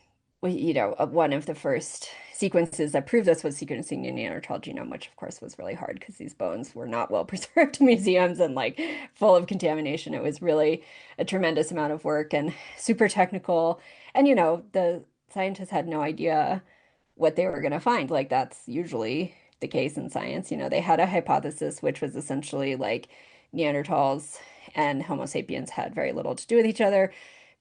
Speaker 2: one of the first sequences that proved this was sequencing the Neanderthal genome, which of course was really hard because these bones were not well preserved in museums and like full of contamination. It was really a tremendous amount of work and super technical. And, the scientists had no idea what they were going to find. Like that's usually the case in science. They had a hypothesis, which was essentially like Neanderthals and Homo sapiens had very little to do with each other.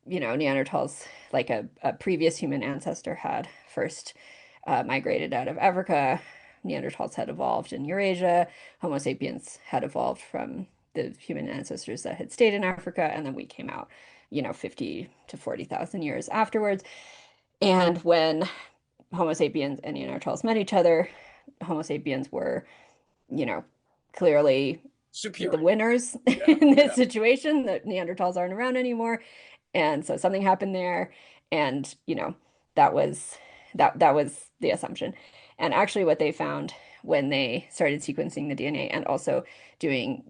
Speaker 2: Neanderthals, like a previous human ancestor, had first migrated out of Africa. Neanderthals had evolved in Eurasia. Homo sapiens had evolved from the human ancestors that had stayed in Africa, and then we came out, 50 to 40,000 years afterwards. And when Homo sapiens and Neanderthals met each other, Homo sapiens were, you know, clearly the
Speaker 1: Superior.
Speaker 2: winners
Speaker 1: Yeah,
Speaker 2: in this
Speaker 1: yeah.
Speaker 2: situation. The Neanderthals aren't around anymore. And so something happened there. And, that was that was the assumption. And actually what they found when they started sequencing the DNA and also doing,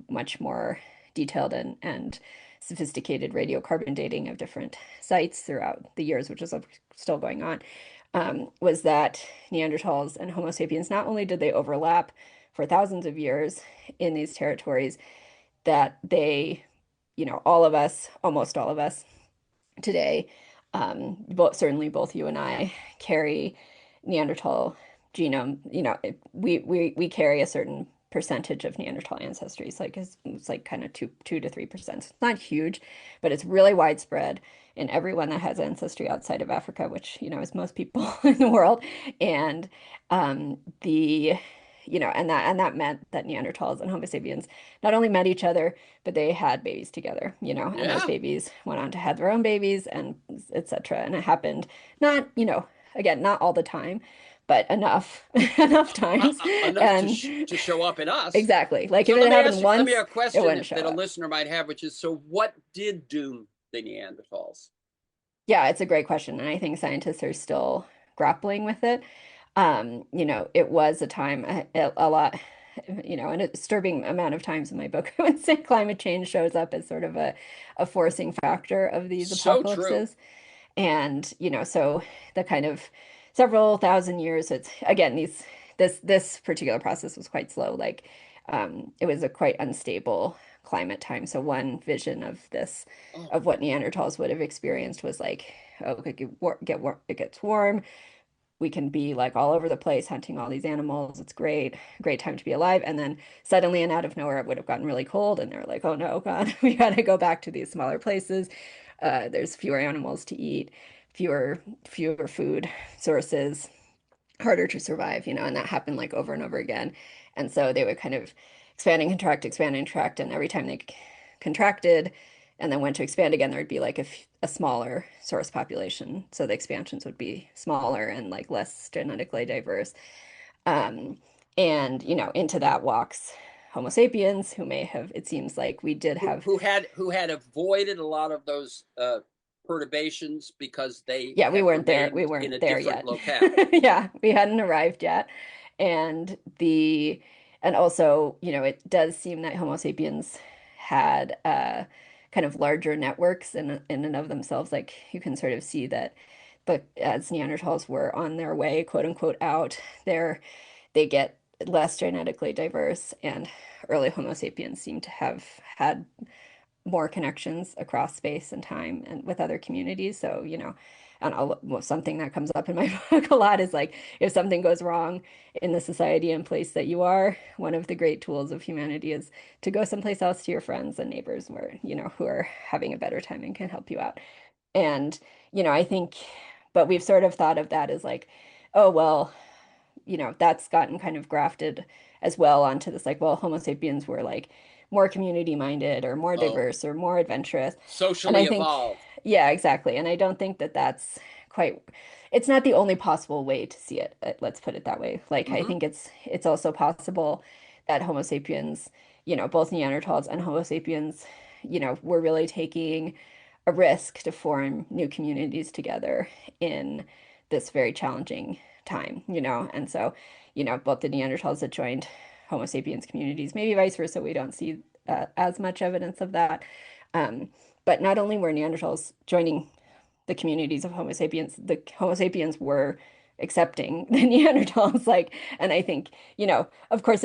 Speaker 2: much more detailed and sophisticated radiocarbon dating of different sites throughout the years, which is still going on, was that Neanderthals and Homo sapiens, not only did they overlap for thousands of years in these territories, that they, all of us, almost all of us today, certainly both you and I carry Neanderthal genome. We carry a certain percentage of Neanderthal ancestry. It's like kind of two to 3%. It's not huge, but it's really widespread in everyone that has ancestry outside of Africa, which, is most people in the world. And the and that meant that Neanderthals and Homo sapiens not only met each other, but they had babies together, and those
Speaker 1: Yeah.
Speaker 2: babies went on to have their own babies and etc. And it happened not, again, not all the time, but enough enough times.
Speaker 1: Enough to
Speaker 2: And
Speaker 1: to show up in us.
Speaker 2: exactly. Like
Speaker 1: So
Speaker 2: if it
Speaker 1: let
Speaker 2: had
Speaker 1: me
Speaker 2: happened
Speaker 1: ask you, let me
Speaker 2: once,
Speaker 1: ask a
Speaker 2: it
Speaker 1: question
Speaker 2: wouldn't
Speaker 1: that,
Speaker 2: show
Speaker 1: that a
Speaker 2: up.
Speaker 1: listener might have, which is, so what did doom the Neanderthals?
Speaker 2: Yeah, it's a great question, and I think scientists are still grappling with it. It was a time a lot, and a disturbing amount of times in my book, I would say climate change shows up as sort of a forcing factor of these
Speaker 1: So true.
Speaker 2: apocalypses. And, so the kind of several thousand years, it's again, this particular process was quite slow. Like, it was a quite unstable climate time. So one vision of this,
Speaker 1: Oh,
Speaker 2: of what Neanderthals would have experienced was like, oh, it gets warm. We can be like all over the place hunting all these animals. It's great time to be alive. And then suddenly and out of nowhere, it would have gotten really cold. And they're like, oh no, God, we got to go back to these smaller places. There's fewer animals to eat, fewer food sources, harder to survive, and that happened like over and over again. And so they would kind of expand and contract, and every time they contracted and then went to expand again, there would be like a smaller source population. So the expansions would be smaller and like less genetically diverse. Um, and into that walks Homo sapiens, who may have, it seems like we did
Speaker 1: who
Speaker 2: have,
Speaker 1: who had avoided a lot of those perturbations because they
Speaker 2: yeah, we
Speaker 1: had
Speaker 2: weren't there. We
Speaker 1: remained in
Speaker 2: weren't
Speaker 1: a
Speaker 2: there
Speaker 1: different
Speaker 2: yet.
Speaker 1: locale.
Speaker 2: Yeah, we hadn't arrived yet. And and also, it does seem that Homo sapiens had kind of larger networks in and of themselves. Like you can sort of see that, but as Neanderthals were on their way, quote unquote, out there, they get less genetically diverse, and early Homo sapiens seem to have had more connections across space and time and with other communities. So, and something that comes up in my book a lot is like if something goes wrong in the society and place that you are, one of the great tools of humanity is to go someplace else to your friends and neighbors where, who are having a better time and can help you out. And, I think, but we've sort of thought of that as like, oh, well, that's gotten kind of grafted as well onto this, like, well, Homo sapiens were like more community minded or more
Speaker 1: Oh,
Speaker 2: diverse or more adventurous. And I
Speaker 1: socially
Speaker 2: think,
Speaker 1: evolved.
Speaker 2: yeah, exactly. And I don't think that that's quite, it's not the only possible way to see it. Let's put it that way. Like, I
Speaker 1: Hmm.
Speaker 2: think it's also possible that Homo sapiens, both Neanderthals and Homo sapiens, were really taking a risk to form new communities together in this very challenging time, And so, both the Neanderthals that joined Homo sapiens communities, maybe vice versa, we don't see as much evidence of that. Um, but not only were Neanderthals joining the communities of Homo sapiens, the Homo sapiens were accepting the Neanderthals, like, and I think, of course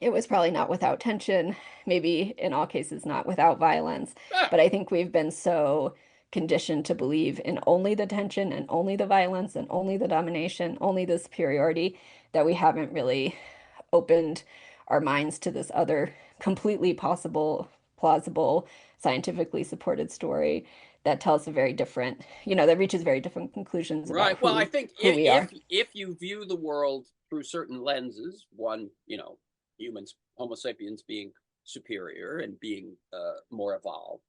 Speaker 2: it was probably not without tension, maybe in all cases not without violence,
Speaker 1: Ah,
Speaker 2: but I think we've been so conditioned to believe in only the tension and only the violence and only the domination, only the superiority, that we haven't really opened our minds to this other completely possible, plausible, scientifically supported story that tells a very different, that reaches very different conclusions about
Speaker 1: right. Well, I think
Speaker 2: who we are.
Speaker 1: if you view the world through certain lenses, one, humans, Homo sapiens being superior and being more evolved,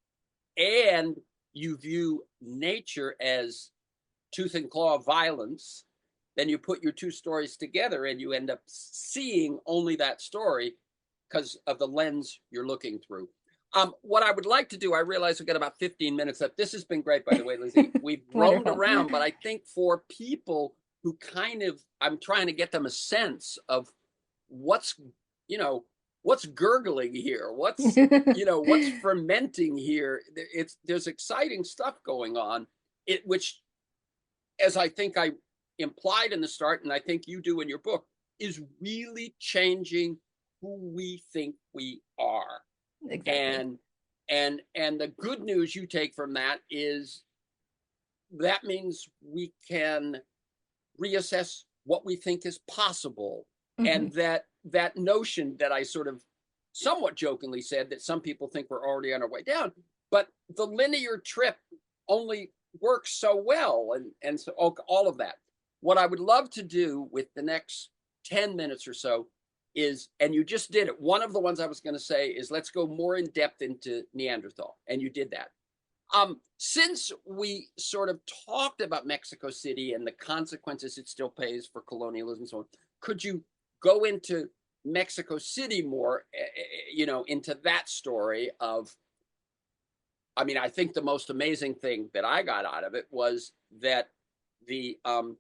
Speaker 1: and you view nature as tooth and claw violence, then you put your two stories together and you end up seeing only that story because of the lens you're looking through. What I would like to do, I realize we've got about 15 minutes left. This has been great, by the way, Lizzie. We've roamed
Speaker 2: Wonderful.
Speaker 1: around, but I think for people who I'm trying to get them a sense of what's, you know, what's gurgling here, what's fermenting here. There's exciting stuff going on. Which, as I think I implied in the start, and I think you do in your book, is really changing who we think we are.
Speaker 2: Exactly.
Speaker 1: And the good news you take from that is that means we can reassess what we think is possible.
Speaker 2: Hmm.
Speaker 1: And that notion that I sort of somewhat jokingly said that some people think we're already on our way down, but the linear trip only works so well, and so all of that. What I would love to do with the next 10 minutes or so is, and you just did it, one of the ones I was going to say is let's go more in depth into Neanderthal, and you did that. Since we sort of talked about Mexico City and the consequences it still pays for colonialism and so on, could you go into Mexico City more, into that story of, I mean, I think the most amazing thing that I got out of it was that the um,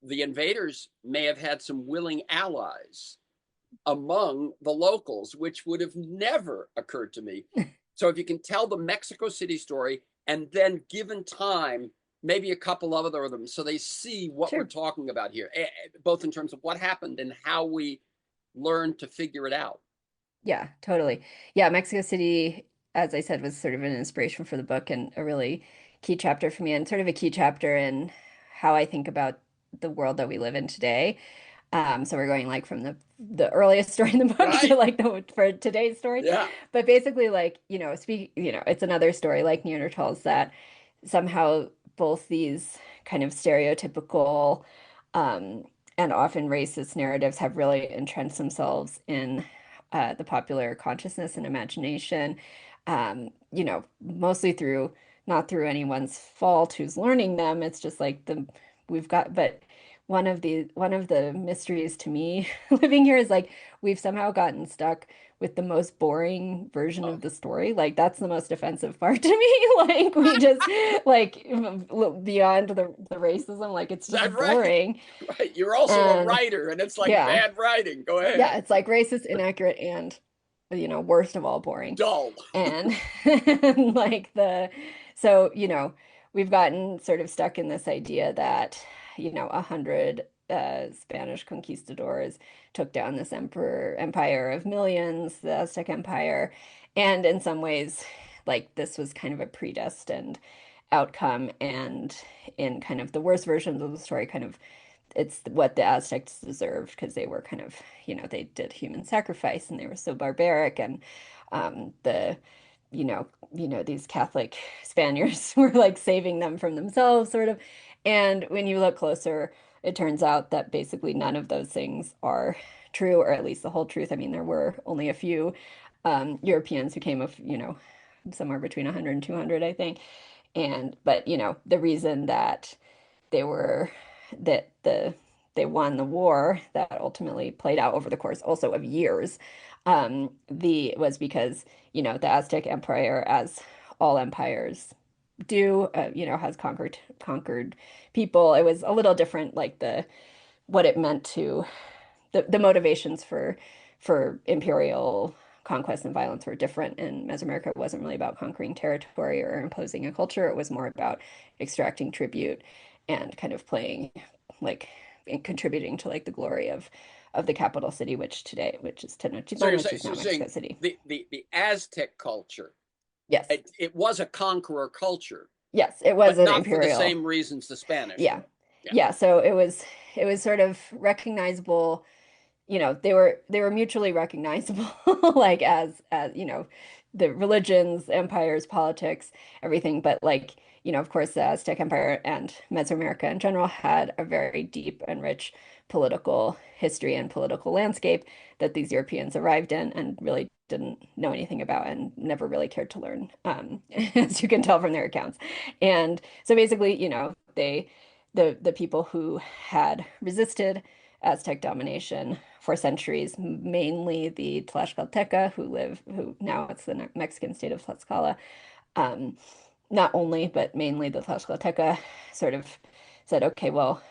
Speaker 1: the invaders may have had some willing allies among the locals, which would have never occurred to me. So if you can tell the Mexico City story and then given time, maybe a couple of other of them, so they see what we're
Speaker 2: Sure.
Speaker 1: talking about here, both in terms of what happened and how we learned to figure it out.
Speaker 2: Yeah, totally. Yeah, Mexico City, as I said, was sort of an inspiration for the book and a really key chapter for me, and sort of a key chapter in how I think about the world that we live in today. So we're going like from the earliest story in the book to
Speaker 1: Right.
Speaker 2: like the for today's story.
Speaker 1: Yeah.
Speaker 2: But basically, like, it's another story like Neanderthals that somehow both these kind of stereotypical um, and often racist narratives have really entrenched themselves in the popular consciousness and imagination, mostly through not through anyone's fault who's learning them. It's just like but one of the mysteries to me living here is like we've somehow gotten stuck with the most boring version
Speaker 1: Oh,
Speaker 2: of the story. Like that's the most offensive part to me. Like we just like beyond the racism, like it's
Speaker 1: that's
Speaker 2: just
Speaker 1: right.
Speaker 2: boring.
Speaker 1: Right. You're also a
Speaker 2: And
Speaker 1: writer, and it's like
Speaker 2: yeah,
Speaker 1: bad writing. Go
Speaker 2: yeah,
Speaker 1: ahead.
Speaker 2: it's like racist, inaccurate, and worst of all, boring.
Speaker 1: Dull.
Speaker 2: And, and like so we've gotten sort of stuck in this idea that 100 Spanish conquistadors took down this empire of millions, the Aztec Empire, and in some ways, like this was kind of a predestined outcome, and in kind of the worst versions of the story, kind of it's what the Aztecs deserved because they were kind of, they did human sacrifice and they were so barbaric, and the these Catholic Spaniards were like saving them from themselves, sort of. And when you look closer, it turns out that basically none of those things are true, or at least the whole truth. I mean, there were only a few Europeans who came of, somewhere between 100 and 200, I think. But, the reason that they were that they won the war that ultimately played out over the course also of years, the was because, the Aztec Empire, as all empires do, has conquered people. It was a little different, like the what it meant to the motivations for imperial conquest and violence were different. In Mesoamerica, it wasn't really about conquering territory or imposing a culture. It was more about extracting tribute and kind of playing like and contributing to like the glory of the capital city, which is
Speaker 1: So
Speaker 2: Tenochtitlan, which is
Speaker 1: so
Speaker 2: now
Speaker 1: you're saying
Speaker 2: Mexico City.
Speaker 1: the Aztec culture,
Speaker 2: Yes.
Speaker 1: it was a conqueror culture,
Speaker 2: Yes, it was
Speaker 1: but
Speaker 2: an
Speaker 1: not for the
Speaker 2: imperial.
Speaker 1: same reasons the Spanish
Speaker 2: Yeah.
Speaker 1: were. Yeah.
Speaker 2: Yeah, so it was sort of recognizable, they were mutually recognizable like as the religions, empires, politics, everything. But like, of course, the Aztec Empire and Mesoamerica in general had a very deep and rich political history and political landscape that these Europeans arrived in and really didn't know anything about and never really cared to learn, as you can tell from their accounts. And so basically, the people who had resisted Aztec domination for centuries, mainly the Tlaxcalteca, who now it's the Mexican state of Tlaxcala. Um, Not only, but mainly the Tlaxcalteca sort of said, okay, well,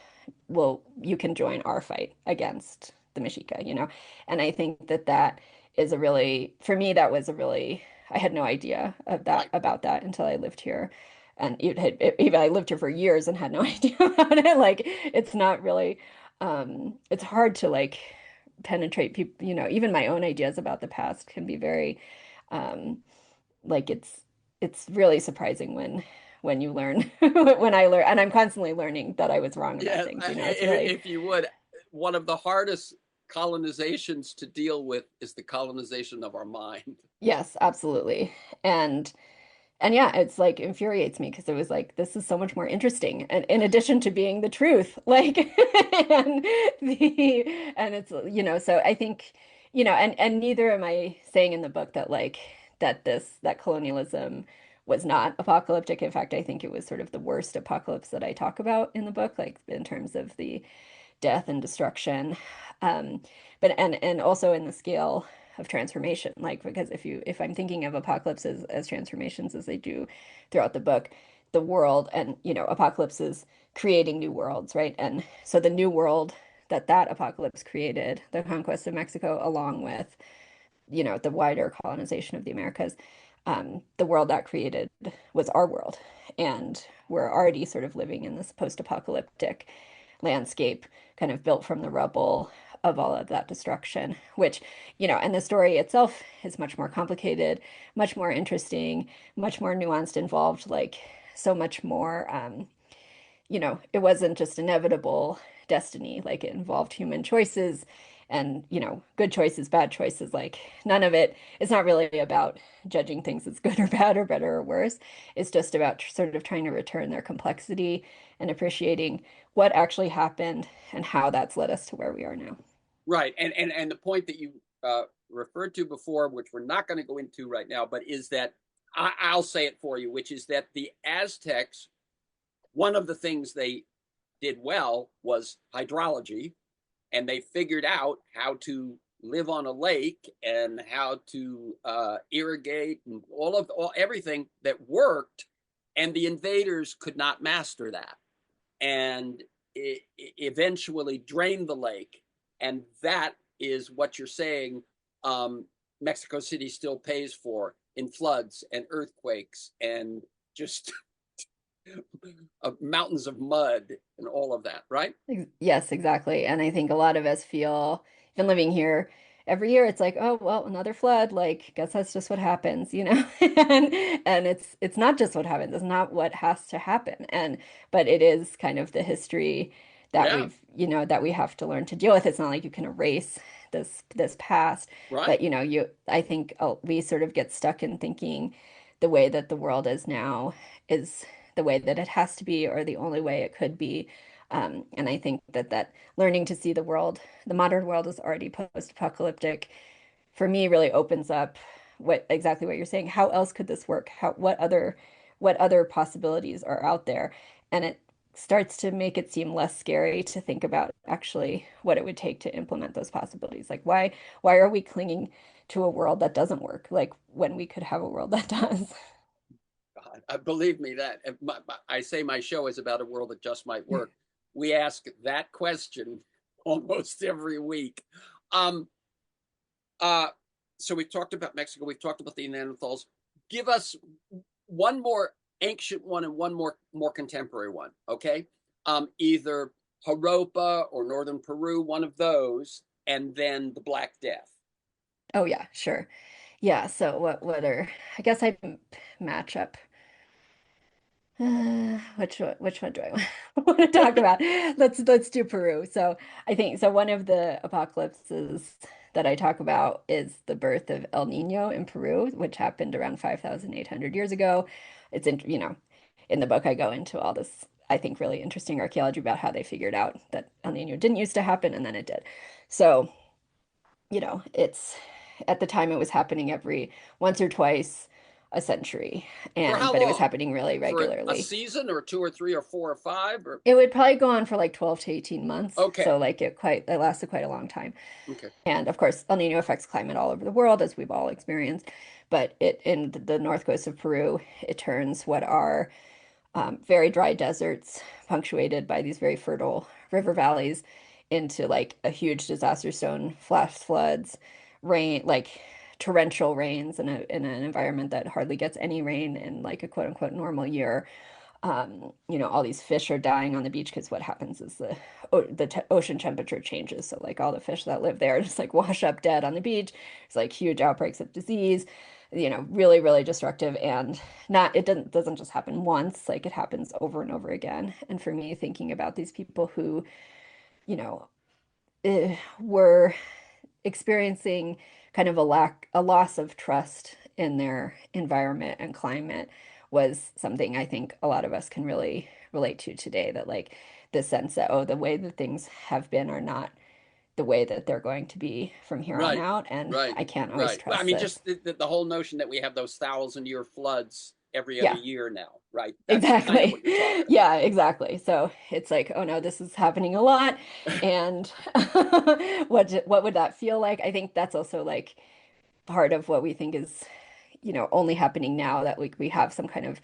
Speaker 2: you can join our fight against the Mexica. And I think that is a really, for me, that was a really, I had no idea of that
Speaker 1: Right.
Speaker 2: about that until I lived here. And even I lived here for years and had no idea about it. Like, it's not really, it's hard to like penetrate people, even my own ideas about the past can be very, um, like it's really surprising when you learn when I learn, and I'm constantly learning that I was wrong about
Speaker 1: Yeah.
Speaker 2: things. It's really,
Speaker 1: If you would, one of the hardest colonizations to deal with is the colonization of our mind.
Speaker 2: yes, absolutely. And and yeah, it's like infuriates me because it was like this is so much more interesting, and in addition to being the truth, like and and it's so I think and neither am I saying in the book that like that colonialism was not apocalyptic. In fact, I think it was sort of the worst apocalypse that I talk about in the book, like in terms of the death and destruction, um but and also in the scale of transformation, like because if I'm thinking of apocalypses as transformations as they do throughout the book, the world, and apocalypses creating new worlds, right? And so the new world that apocalypse created, the conquest of Mexico, along with the wider colonization of the Americas, the world that created was our world. And we're already sort of living in this post-apocalyptic landscape, kind of built from the rubble of all of that destruction, which, and the story itself is much more complicated, much more interesting, much more nuanced, involved, like so much more, it wasn't just inevitable destiny, like it involved human choices and, good choices, bad choices, like none of it. It's not really about judging things as good or bad or better or worse. It's just about sort of trying to return their complexity and appreciating what actually happened and how that's led us to where we are now.
Speaker 1: Right. And the point that you referred to before, which we're not going to go into right now, but is that I'll say it for you, which is that the Aztecs, one of the things they did well was hydrology, and they figured out how to live on a lake and how to irrigate and everything that worked, and the invaders could not master that, and it eventually drained the lake, and that is what you're saying. Mexico City still pays for in floods and earthquakes and just mountains of mud and all of that, right?
Speaker 2: Yes, exactly. And I think a lot of us feel, even living here, every year it's like, oh, well, another flood. Like, guess that's just what happens, you know? And it's not just what happens. It's not what has to happen. And but it is kind of the history that
Speaker 1: Yeah,
Speaker 2: we've, that we have to learn to deal with. It's not like you can erase this past,
Speaker 1: right.
Speaker 2: but I think we sort of get stuck in thinking the way that the world is now is the way that it has to be or the only way it could be. And I think that learning to see the world, the modern world is already post-apocalyptic, for me really opens up exactly what you're saying. How else could this work? What other possibilities are out there? And it starts to make it seem less scary to think about actually what it would take to implement those possibilities. Like why are we clinging to a world that doesn't work? Like when we could have a world that does.
Speaker 1: God, believe me that I say my show is about a world that just might work. We ask that question almost every week. Um, uh, so we've talked about Mexico. We've talked about the Neanderthals. Give us one more ancient one and one more contemporary one. Okay, either Europa or Northern Peru, one of those, and then the Black Death.
Speaker 2: Oh yeah, sure. Yeah, so I guess I'd match up. Which one do I want to talk about? Let's do Peru. So I think so one of the apocalypses that I talk about is the birth of El Nino in Peru, which happened around 5,800 years ago. In the book I go into all this, I think, really interesting archaeology about how they figured out that El Nino didn't used to happen and then it did. So, it's at the time it was happening every once or twice a century,
Speaker 1: For how
Speaker 2: but it was
Speaker 1: long?
Speaker 2: happening really
Speaker 1: For a
Speaker 2: regularly.
Speaker 1: season or two or three or four or five or
Speaker 2: It would probably go on for like 12 to 18 months.
Speaker 1: okay.
Speaker 2: So like it lasted quite a long time.
Speaker 1: Okay.
Speaker 2: And of course, El Nino affects climate all over the world, as we've all experienced. But in the north coast of Peru, it turns what are very dry deserts, punctuated by these very fertile river valleys, into like a huge disaster zone, flash floods, rain, like torrential rains in an environment that hardly gets any rain in like a quote unquote normal year. All these fish are dying on the beach because what happens is the ocean temperature changes. So like all the fish that live there just like wash up dead on the beach. It's like huge outbreaks of disease, really, really destructive. And not it doesn't just happen once, like it happens over and over again. And for me, thinking about these people who, you know, were experiencing kind of a loss of trust in their environment and climate was something I think a lot of us can really relate to today. That like the sense that, oh, the way that things have been are not the way that they're going to be from here on
Speaker 1: Right,
Speaker 2: out, and
Speaker 1: right,
Speaker 2: I can't always
Speaker 1: right. Well, I
Speaker 2: trust
Speaker 1: mean,
Speaker 2: this.
Speaker 1: just the whole notion that we have those 1,000-year floods every other
Speaker 2: Yeah,
Speaker 1: year now, right? That's kind of
Speaker 2: exactly.
Speaker 1: what you're talking
Speaker 2: Yeah, exactly. So it's like, oh no, this is happening a lot.
Speaker 1: about.
Speaker 2: And what would that feel like? I think that's also like part of what we think is, only happening now, that we have some kind of,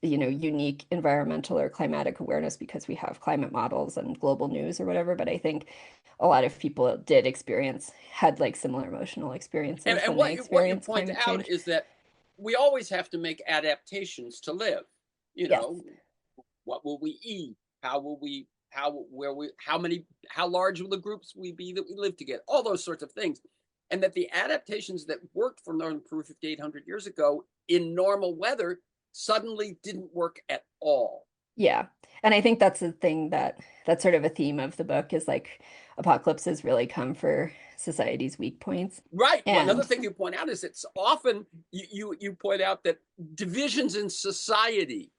Speaker 2: unique environmental or climatic awareness because we have climate models and global news or whatever. But I think a lot of people had like similar emotional
Speaker 1: And
Speaker 2: experiences
Speaker 1: and
Speaker 2: when they
Speaker 1: what you
Speaker 2: experienced
Speaker 1: point
Speaker 2: climate
Speaker 1: out
Speaker 2: change.
Speaker 1: is that we always have to make adaptations to live. You
Speaker 2: Yes.
Speaker 1: know, what will we eat? How will we? How where we? How many? How large will the groups we be that we live together? All those sorts of things, and that the adaptations that worked for northern Peru 5,800 years ago in normal weather suddenly didn't work at all.
Speaker 2: Yeah. And I think that's the thing that's sort of a theme of the book is like apocalypses really come for society's weak points.
Speaker 1: Right. Well, another
Speaker 2: And
Speaker 1: thing you point out is it's often you point out that divisions in society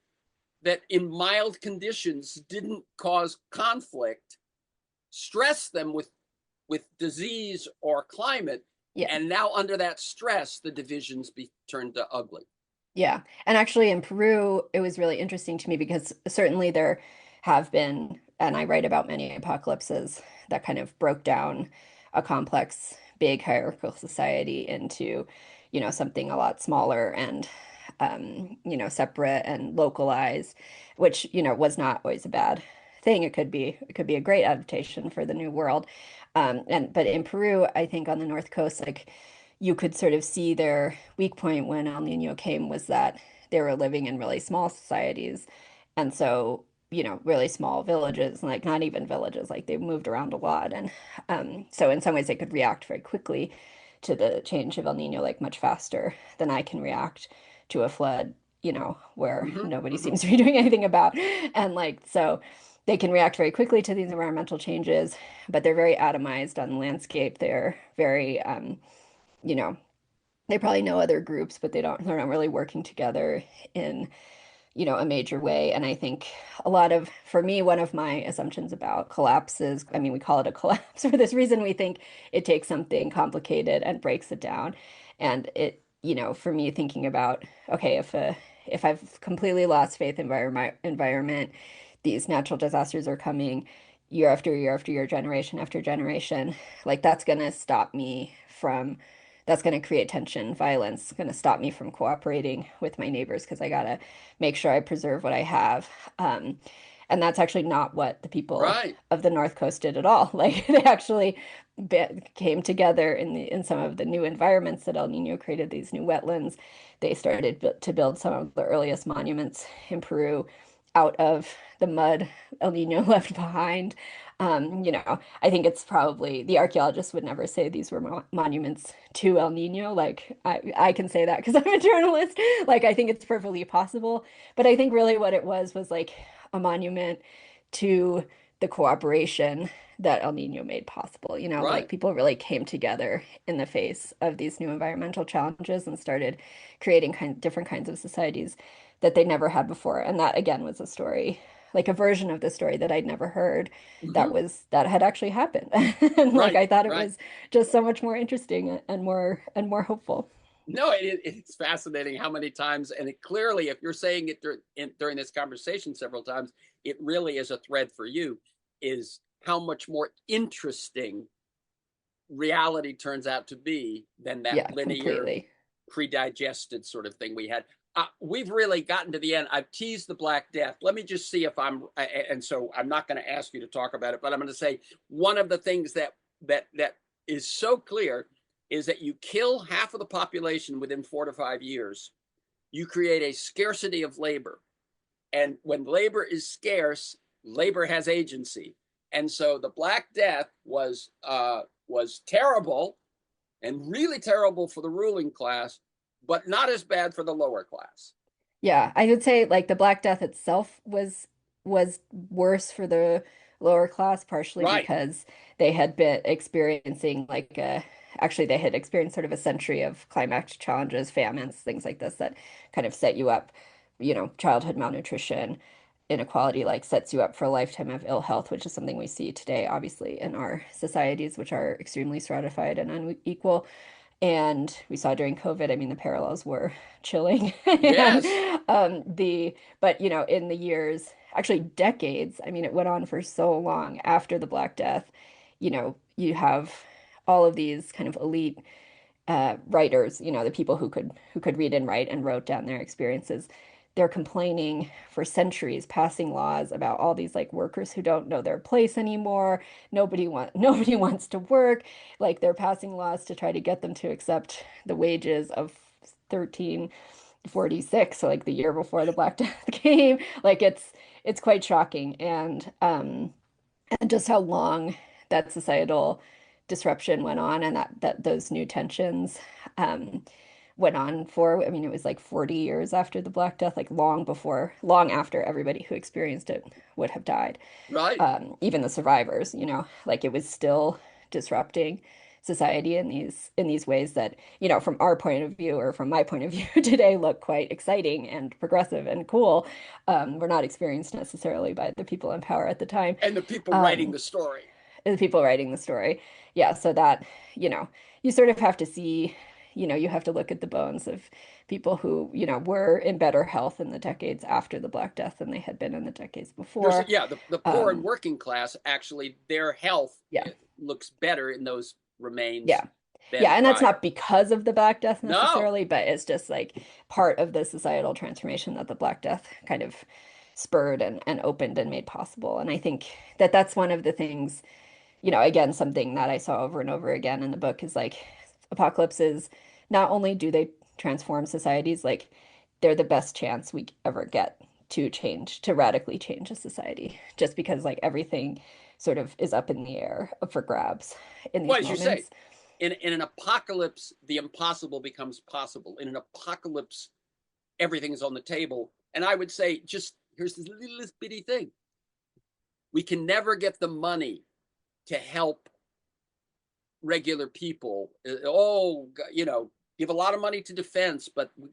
Speaker 1: that in mild conditions didn't cause conflict stress them with disease or climate,
Speaker 2: yeah.
Speaker 1: and now under that stress the divisions be turned to ugly.
Speaker 2: Yeah. And actually in Peru, it was really interesting to me because certainly there have been, and I write about many apocalypses that kind of broke down a complex, big hierarchical society into, something a lot smaller and, separate and localized, which, was not always a bad thing. It could be a great adaptation for the new world. But in Peru, I think on the North Coast, like you could sort of see their weak point when El Nino came was that they were living in really small societies And so, really small villages, like not even villages, like they moved around a lot. And so in some ways they could react very quickly to the change of El Nino, like much faster than I can react to a flood, where
Speaker 1: Hmm.
Speaker 2: nobody
Speaker 1: Hmm.
Speaker 2: seems to be doing anything about. And like, so they can react very quickly to these environmental changes, but they're very atomized on the landscape. They're very, you know, they probably know other groups, but they're not really working together in a major way. And I think for me, one of my assumptions about collapses, I mean, we call it a collapse for this reason. We think it takes something complicated and breaks it down. And for me, thinking about, okay, if I've completely lost faith in environment, these natural disasters are coming year after year after year, generation after generation, like that's going to create tension, violence, going to stop me from cooperating with my neighbors because I gotta make sure I preserve what I have. And that's actually not what the people
Speaker 1: Right.
Speaker 2: of the North Coast did at all. Like they actually came together in some of the new environments that El Nino created, these new wetlands. They started to build some of the earliest monuments in Peru out of the mud El Nino left behind. I think it's probably the archaeologists would never say these were monuments to El Nino. Like I can say that because I'm a journalist. Like I think it's perfectly possible. But I think really what it was like a monument to the cooperation that El Nino made possible. Like
Speaker 1: Right.
Speaker 2: people really came together in the face of these new environmental challenges and started creating different kinds of societies that they never had before. And that again was a story, like a version of the story that I'd never heard
Speaker 1: Hmm.
Speaker 2: that had actually happened. And like
Speaker 1: Right.
Speaker 2: I thought it
Speaker 1: Right.
Speaker 2: was just so much more interesting and more hopeful.
Speaker 1: No, it's fascinating how many times, and it clearly, if you're saying it during this conversation several times, it really is a thread for you, is how much more interesting reality turns out to be than that
Speaker 2: Yeah,
Speaker 1: linear,
Speaker 2: completely.
Speaker 1: pre-digested sort of thing we had. We've really gotten to the end. I've teased the Black Death. Let me just see if and so I'm not going to ask you to talk about it, but I'm going to say one of the things that is so clear is that you kill half of the population within 4 to 5 years. You create a scarcity of labor, and when labor is scarce, labor has agency. And so the Black Death was terrible and really terrible for the ruling class, but not as bad for the lower class.
Speaker 2: Yeah, I would say like the Black Death itself was worse for the lower class, partially
Speaker 1: Right.
Speaker 2: because they had been experiencing actually they had experienced sort of a century of climate challenges, famines, things like this that kind of set you up, childhood malnutrition, inequality like sets you up for a lifetime of ill health, which is something we see today, obviously, in our societies, which are extremely stratified and unequal. And we saw during COVID, I mean, the parallels were chilling. And
Speaker 1: Yes.
Speaker 2: but in the years, actually decades, I mean, it went on for so long after the Black Death, you have all of these kind of elite writers, the people who could read and write and wrote down their experiences. They're complaining for centuries, passing laws about all these like workers who don't know their place anymore. Nobody wants to work. Like they're passing laws to try to get them to accept the wages of 1346, so like the year before the Black Death came. Like it's quite shocking. And just how long that societal disruption went on and that those new tensions um, went on for. I mean, it was like 40 years after the Black Death, like long after everybody who experienced it would have died.
Speaker 1: Right.
Speaker 2: Even the survivors, like it was still disrupting society in these ways that, from our point of view or from my point of view today look quite exciting and progressive and cool. Were not experienced necessarily by the people in power at the time.
Speaker 1: And the people writing
Speaker 2: Um,
Speaker 1: the story.
Speaker 2: the people writing the story. Yeah, so that, you know, you sort of have to see, you have to look at the bones of people who, were in better health in the decades after the Black Death than they had been in the decades
Speaker 1: There's
Speaker 2: before.
Speaker 1: yeah, the poor and
Speaker 2: Um,
Speaker 1: working class actually their health
Speaker 2: yeah,
Speaker 1: looks better in those remains
Speaker 2: yeah.
Speaker 1: than
Speaker 2: Yeah, and that's
Speaker 1: prior.
Speaker 2: not because of the Black Death
Speaker 1: No.
Speaker 2: necessarily, but it's just like part of the societal transformation that the Black Death kind of spurred and opened and made possible. And I think that that's one of the things, again, something that I saw over and over again in the book is like apocalypses, not only do they transform societies, like they're the best chance we ever get to change, to radically change a society, just because like everything sort of is up in the air for grabs in
Speaker 1: Well,
Speaker 2: these
Speaker 1: as you say,
Speaker 2: moments.
Speaker 1: in an apocalypse, the impossible becomes possible. In an apocalypse, everything is on the table. And I would say, just here's this little bitty thing: we can never get the money to help regular people. Oh, give a lot of money to defense, but we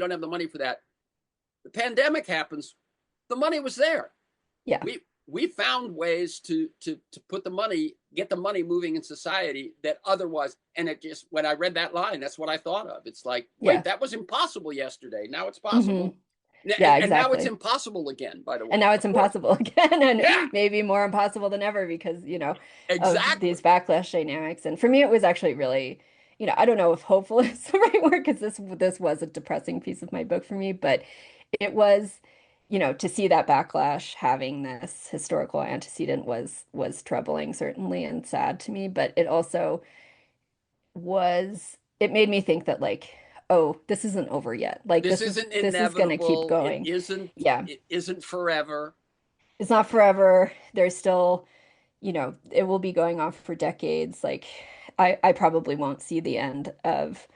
Speaker 1: don't have the money for that. The pandemic happens, the money was there.
Speaker 2: Yeah.
Speaker 1: We found ways to put the money, get the money moving in society that otherwise, and it just, when I read that line, that's what I thought of. It's like, wait,
Speaker 2: Yeah.
Speaker 1: that was impossible yesterday. Now it's
Speaker 2: Hmm.
Speaker 1: possible.
Speaker 2: Yeah,
Speaker 1: And now it's
Speaker 2: exactly.
Speaker 1: impossible again, by the
Speaker 2: And
Speaker 1: way,
Speaker 2: now it's
Speaker 1: of course.
Speaker 2: impossible again,
Speaker 1: Yeah,
Speaker 2: and maybe more impossible than ever because, of these
Speaker 1: exactly.
Speaker 2: backlash dynamics. And for me, it was actually really, I don't know if hopeful is the right word because this was a depressing piece of my book for me, but it was, to see that backlash having this historical antecedent was troubling, certainly, and sad to me. But it made me think that like, oh, this isn't over yet. Like
Speaker 1: This
Speaker 2: this is
Speaker 1: isn't
Speaker 2: this is gonna keep
Speaker 1: inevitable. It
Speaker 2: going.
Speaker 1: isn't.
Speaker 2: Yeah.
Speaker 1: It isn't forever.
Speaker 2: It's not forever. There's still, it will be going on for decades. Like I probably won't see the end of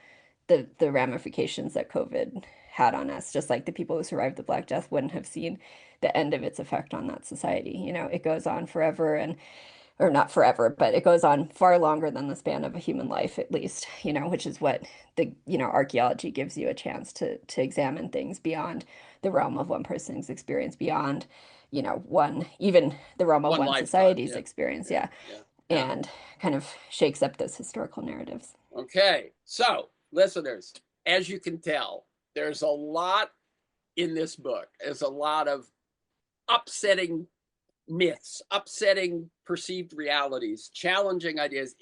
Speaker 2: the ramifications that COVID had on us, just like the people who survived the Black Death wouldn't have seen the end of its effect on that society. It goes on forever and or not forever, but it goes on far longer than the span of a human life, at least, which is what archaeology gives you a chance to examine things beyond the realm of one person's experience, beyond, even the realm of
Speaker 1: One
Speaker 2: one
Speaker 1: lifetime.
Speaker 2: society's
Speaker 1: Yeah,
Speaker 2: experience,
Speaker 1: yeah,
Speaker 2: yeah,
Speaker 1: yeah, yeah.
Speaker 2: and kind of shakes up those historical narratives.
Speaker 1: Okay, so listeners, as you can tell, there's a lot in this book. There's a lot of upsetting myths, upsetting perceived realities, challenging ideas.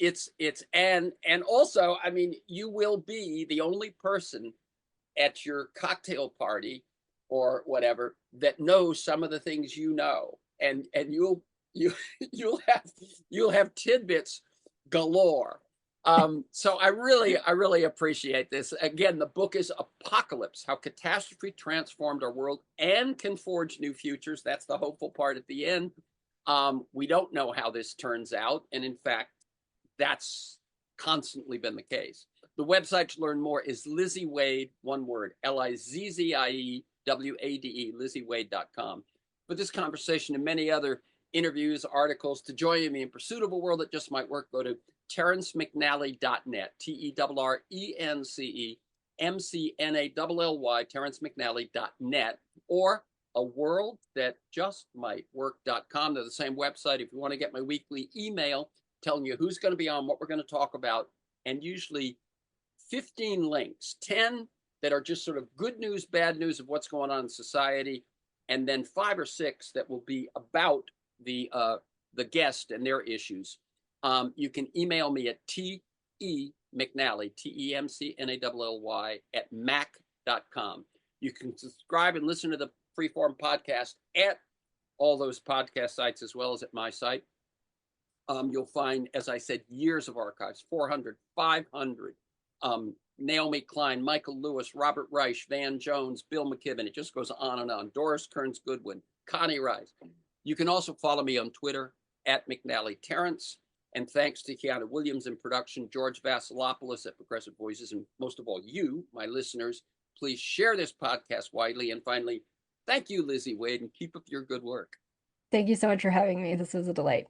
Speaker 1: And also, I mean, you will be the only person at your cocktail party or whatever that knows some of the things you know, and you you'll have you'll have tidbits galore. So I really appreciate this. Again, the book is Apocalypse: How Catastrophe Transformed Our World and Can Forge New Futures. That's the hopeful part at the end. We don't know how this turns out, and in fact, that's constantly been the case. The website to learn more is Lizzie Wade, one word, LIZZIE LizzieWade.com. For this conversation and many other interviews, articles, to join me in pursuit of a world that just might work, go to TerenceMcNally.net, TerenceMcNally, TerenceMcNally.net, or a world that just might work.com. They're the same website. If you want to get my weekly email telling you who's going to be on, what we're going to talk about, and usually 15 links, 10 that are just sort of good news, bad news of what's going on in society, and then 5 or 6 that will be about the guest and their issues. You can email me at TEMcNally, TEMCNALLY at mac.com. You can subscribe and listen to the Freeform podcast at all those podcast sites as well as at my site. You'll find, as I said, years of archives, 400, 500. Naomi Klein, Michael Lewis, Robert Reich, Van Jones, Bill McKibben. It just goes on and on. Doris Kearns Goodwin, Connie Rice. You can also follow me on Twitter at McNally Terrence. And thanks to Keanu Williams in production, George Vasilopoulos at Progressive Voices, and most of all, you, my listeners, please share this podcast widely. And finally, thank you, Lizzie Wade, and keep up your good work.
Speaker 2: Thank you so much for having me. This was a delight.